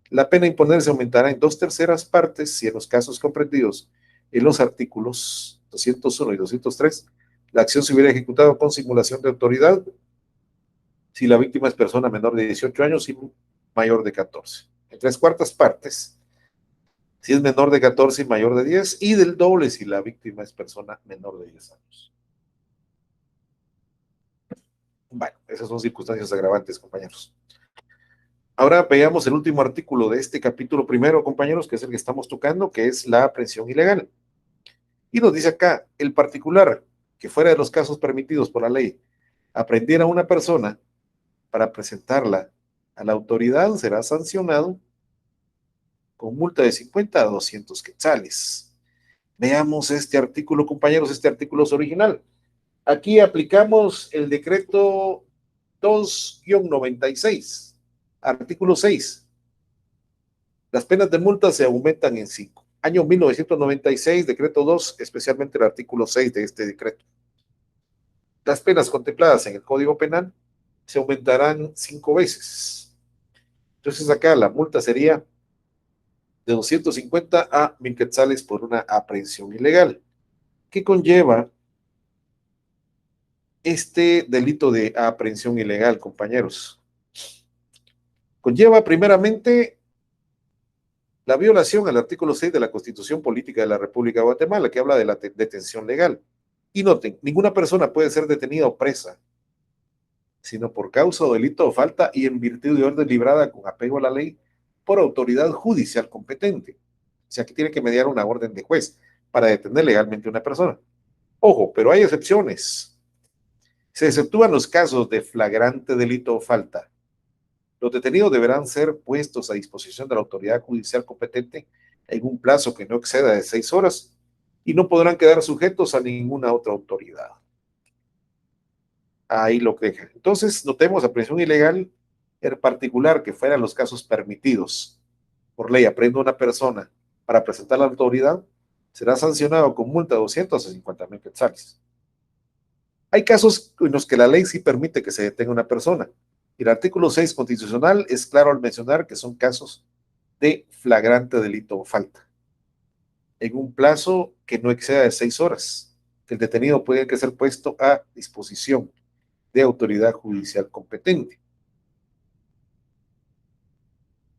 La pena a imponer se aumentará en 2/3 partes si en los casos comprendidos en los artículos 201 y 203 la acción se hubiera ejecutado con simulación de autoridad si la víctima es persona menor de 18 años y mayor de 14. En 3/4 partes si es menor de 14 y mayor de 10, y del doble si la víctima es persona menor de 10 años. Bueno, esas son circunstancias agravantes, compañeros. Ahora veamos el último artículo de este capítulo primero, compañeros, que es el que estamos tocando, que es la aprehensión ilegal. Y nos dice acá, el particular que fuera de los casos permitidos por la ley, aprehendiera a una persona para presentarla a la autoridad, será sancionado con multa de 50 a 200 quetzales. Veamos este artículo, compañeros, este artículo es original. Aquí aplicamos el decreto 2-96, artículo 6. Las penas de multa se aumentan en 5. Año 1996, decreto 2, especialmente el artículo 6 de este decreto. Las penas contempladas en el Código Penal se aumentarán 5 veces. Entonces acá la multa sería de 250 a 1000 quetzales por una aprehensión ilegal, que conlleva este delito de aprehensión ilegal, compañeros. Conlleva primeramente la violación al artículo 6 de la Constitución Política de la República de Guatemala, que habla de la detención legal. Y noten, ninguna persona puede ser detenida o presa, sino por causa o delito o falta y en virtud de orden librada con apego a la ley por autoridad judicial competente. O sea, que tiene que mediar una orden de juez para detener legalmente a una persona. Ojo, pero hay excepciones. Se exceptúan los casos de flagrante delito o falta. Los detenidos deberán ser puestos a disposición de la autoridad judicial competente en un plazo que no exceda de 6 horas y no podrán quedar sujetos a ninguna otra autoridad. Ahí lo que deja. Entonces, notemos, aprehensión ilegal en particular que fueran los casos permitidos por ley, aprehenda una persona para presentar a la autoridad, será sancionado con multa de 250,000 quetzales. Hay casos en los que la ley sí permite que se detenga una persona. Y el artículo 6 constitucional es claro al mencionar que son casos de flagrante delito o falta, en un plazo que no exceda de 6 horas. El detenido puede que ser puesto a disposición de autoridad judicial competente.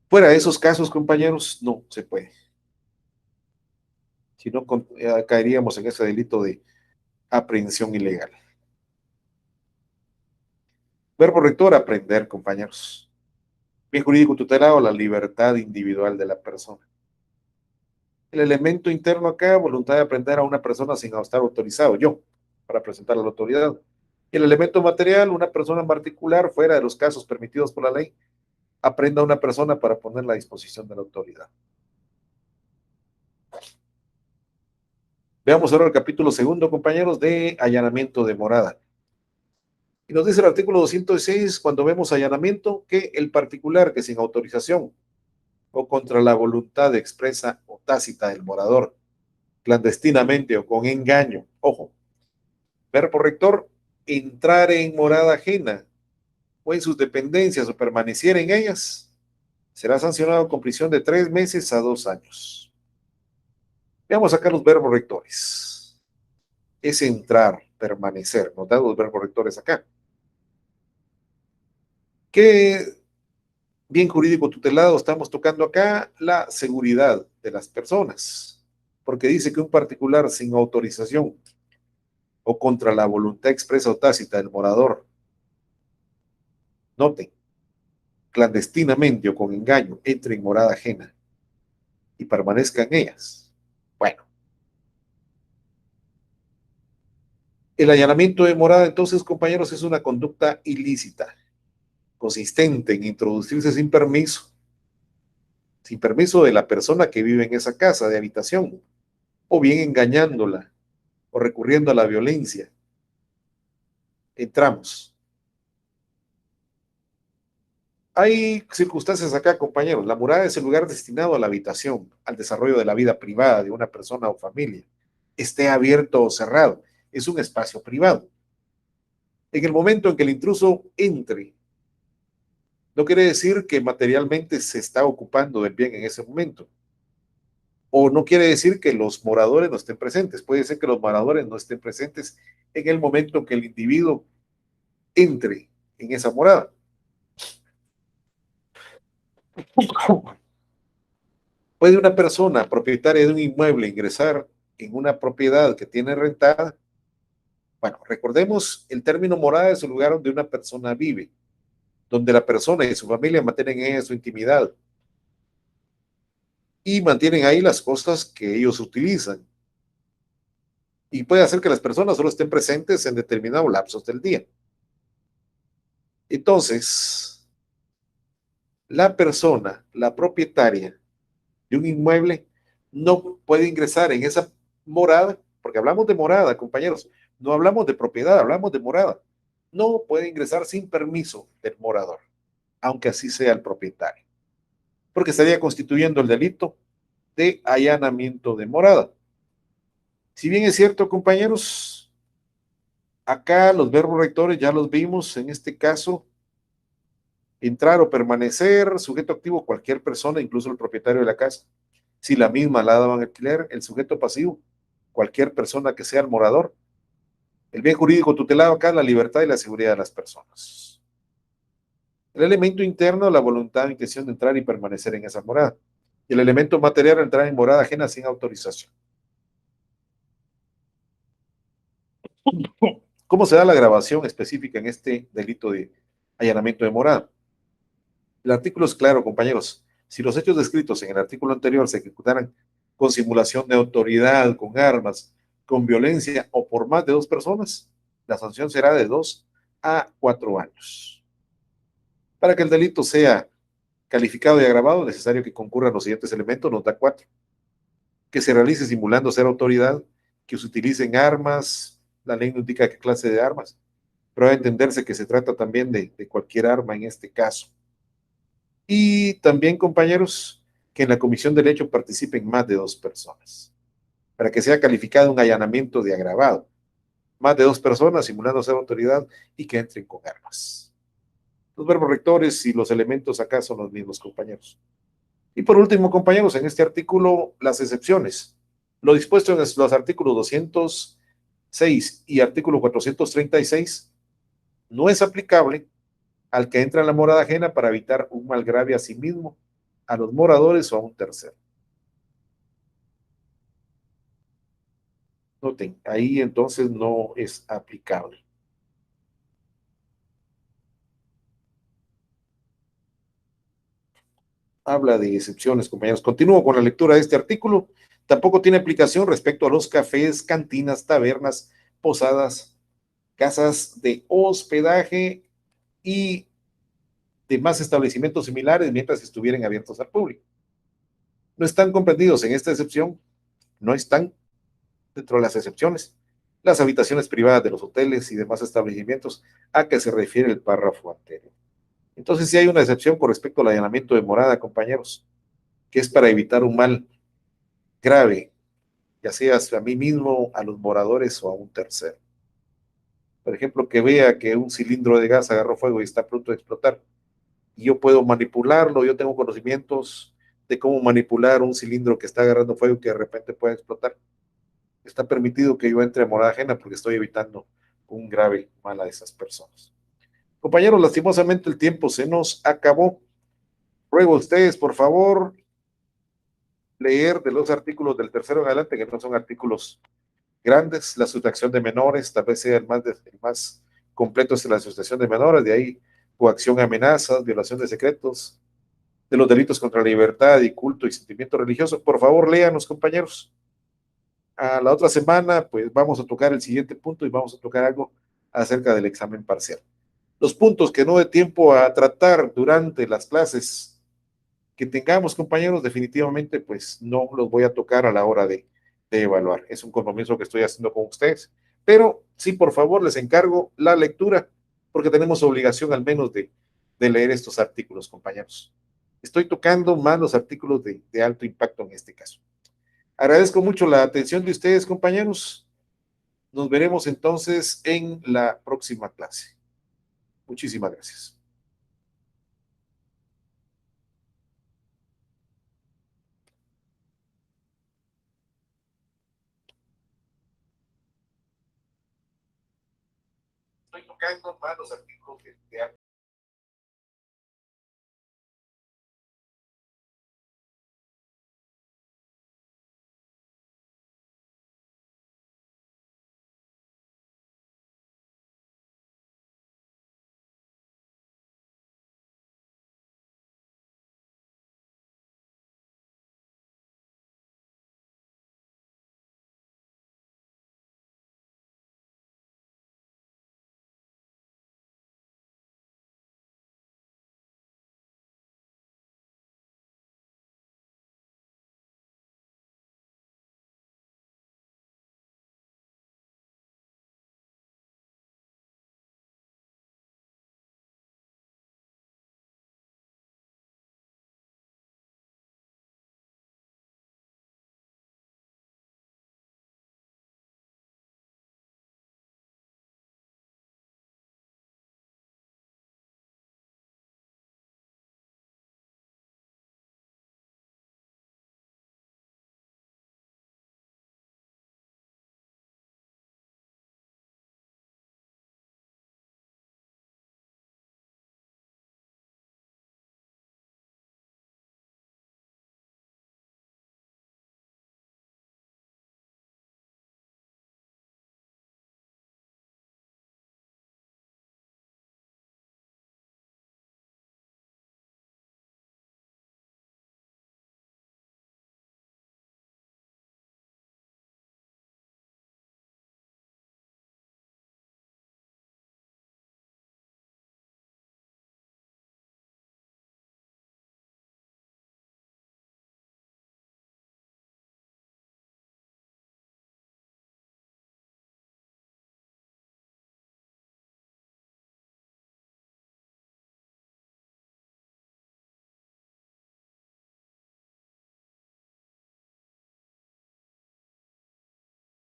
Fuera de esos casos, compañeros, no se puede. Si no, caeríamos en ese delito de aprehensión ilegal. Verbo rector, aprender, compañeros. Bien jurídico tutelado, la libertad individual de la persona. El elemento interno acá, voluntad de aprender a una persona sin estar autorizado, yo, para presentar a la autoridad. El elemento material, una persona en particular, fuera de los casos permitidos por la ley, aprenda a una persona para ponerla a disposición de la autoridad. Veamos ahora el capítulo segundo, compañeros, de allanamiento de morada. Y nos dice el artículo 206, cuando vemos allanamiento, que el particular que sin autorización o contra la voluntad expresa o tácita del morador, clandestinamente o con engaño, ojo, verbo rector, entrar en morada ajena o en sus dependencias o permaneciera en ellas, será sancionado con prisión de 3 meses a 2 años. Veamos acá los verbos rectores. Es entrar, permanecer, nos dan los verbos rectores acá. ¿Qué bien jurídico tutelado estamos tocando acá? La seguridad de las personas, porque dice que un particular sin autorización o contra la voluntad expresa o tácita del morador, noten, clandestinamente o con engaño, entre en morada ajena y permanezca en ellas. Bueno, el allanamiento de morada, entonces, compañeros, es una conducta ilícita, consistente en introducirse sin permiso de la persona que vive en esa casa de habitación, o bien engañándola o recurriendo a la violencia. Entramos. Hay circunstancias acá, compañeros. La morada es el lugar destinado a la habitación, al desarrollo de la vida privada de una persona o familia. Esté abierto o cerrado. Es un espacio privado. En el momento en que el intruso entre, no quiere decir que materialmente se está ocupando del bien en ese momento. O no quiere decir que los moradores no estén presentes. Puede ser que los moradores no estén presentes en el momento en que el individuo entre en esa morada. ¿Puede una persona propietaria de un inmueble ingresar en una propiedad que tiene rentada? Bueno, recordemos, el término morada es el lugar donde una persona vive, donde la persona y su familia mantienen en su intimidad y mantienen ahí las cosas que ellos utilizan. Y puede hacer que las personas solo estén presentes en determinados lapsos del día. Entonces, la persona, la propietaria de un inmueble, no puede ingresar en esa morada, porque hablamos de morada, compañeros, no hablamos de propiedad, hablamos de morada. No puede ingresar sin permiso del morador, aunque así sea el propietario, porque estaría constituyendo el delito de allanamiento de morada. Si bien es cierto, compañeros, acá los verbos rectores ya los vimos, en este caso, entrar o permanecer, sujeto activo, cualquier persona, incluso el propietario de la casa. Si la misma la daban alquiler, el sujeto pasivo, cualquier persona que sea el morador. El bien jurídico tutelado acá es la libertad y la seguridad de las personas. El elemento interno, la voluntad o intención de entrar y permanecer en esa morada. Y el elemento material, entrar en morada ajena sin autorización. ¿Cómo se da la grabación específica en este delito de allanamiento de morada? El artículo es claro, compañeros. Si los hechos descritos en el artículo anterior se ejecutaran con simulación de autoridad, con armas, con violencia o por más de dos personas, la sanción será de 2 a 4 años. Para que el delito sea calificado y agravado, es necesario que concurran los siguientes elementos, nota 4. Que se realice simulando ser autoridad, que se utilicen armas, la ley no indica qué clase de armas, pero debe entenderse que se trata también de cualquier arma en este caso. Y también, compañeros, que en la comisión del hecho participen más de dos personas, para que sea calificado un allanamiento de agravado. Más de dos personas simulando ser autoridad y que entren con armas. Los verbos rectores y los elementos acá son los mismos, compañeros. Y por último, compañeros, en este artículo, las excepciones. Lo dispuesto en los artículos 206 y artículo 436 no es aplicable al que entra en la morada ajena para evitar un mal grave a sí mismo, a los moradores o a un tercero. Noten, ahí entonces no es aplicable. Habla de excepciones, compañeros. Continúo con la lectura de este artículo. Tampoco tiene aplicación respecto a los cafés, cantinas, tabernas, posadas, casas de hospedaje y demás establecimientos similares mientras estuvieran abiertos al público. No están comprendidos en esta excepción, no están dentro de las excepciones las habitaciones privadas de los hoteles y demás establecimientos a que se refiere el párrafo anterior. Entonces, sí hay una excepción con respecto al allanamiento de morada, compañeros, que es para evitar un mal grave, ya sea a mí mismo, a los moradores o a un tercero. Por ejemplo, que vea que un cilindro de gas agarró fuego y está a punto de explotar. Y yo puedo manipularlo, yo tengo conocimientos de cómo manipular un cilindro que está agarrando fuego y que de repente puede explotar. Está permitido que yo entre a morada ajena porque estoy evitando un grave mal a esas personas. Compañeros, lastimosamente el tiempo se nos acabó. Ruego a ustedes, por favor, leer de los artículos del tercero en adelante, que no son artículos grandes, la sustracción de menores, tal vez sea el más completo es la sustracción de menores, de ahí coacción, amenazas, violación de secretos, de los delitos contra la libertad y culto y sentimiento religioso. Por favor, léanos, compañeros. A la otra semana, pues vamos a tocar el siguiente punto y vamos a tocar algo acerca del examen parcial. Los puntos que no dé tiempo a tratar durante las clases que tengamos, compañeros, definitivamente, pues no los voy a tocar a la hora de evaluar. Es un compromiso que estoy haciendo con ustedes. Pero sí, por favor, les encargo la lectura, porque tenemos obligación al menos de leer estos artículos, compañeros. Estoy tocando más los artículos de alto impacto en este caso. Agradezco mucho la atención de ustedes, compañeros. Nos veremos entonces en la próxima clase. Muchísimas gracias. Estoy tocando más los artículos de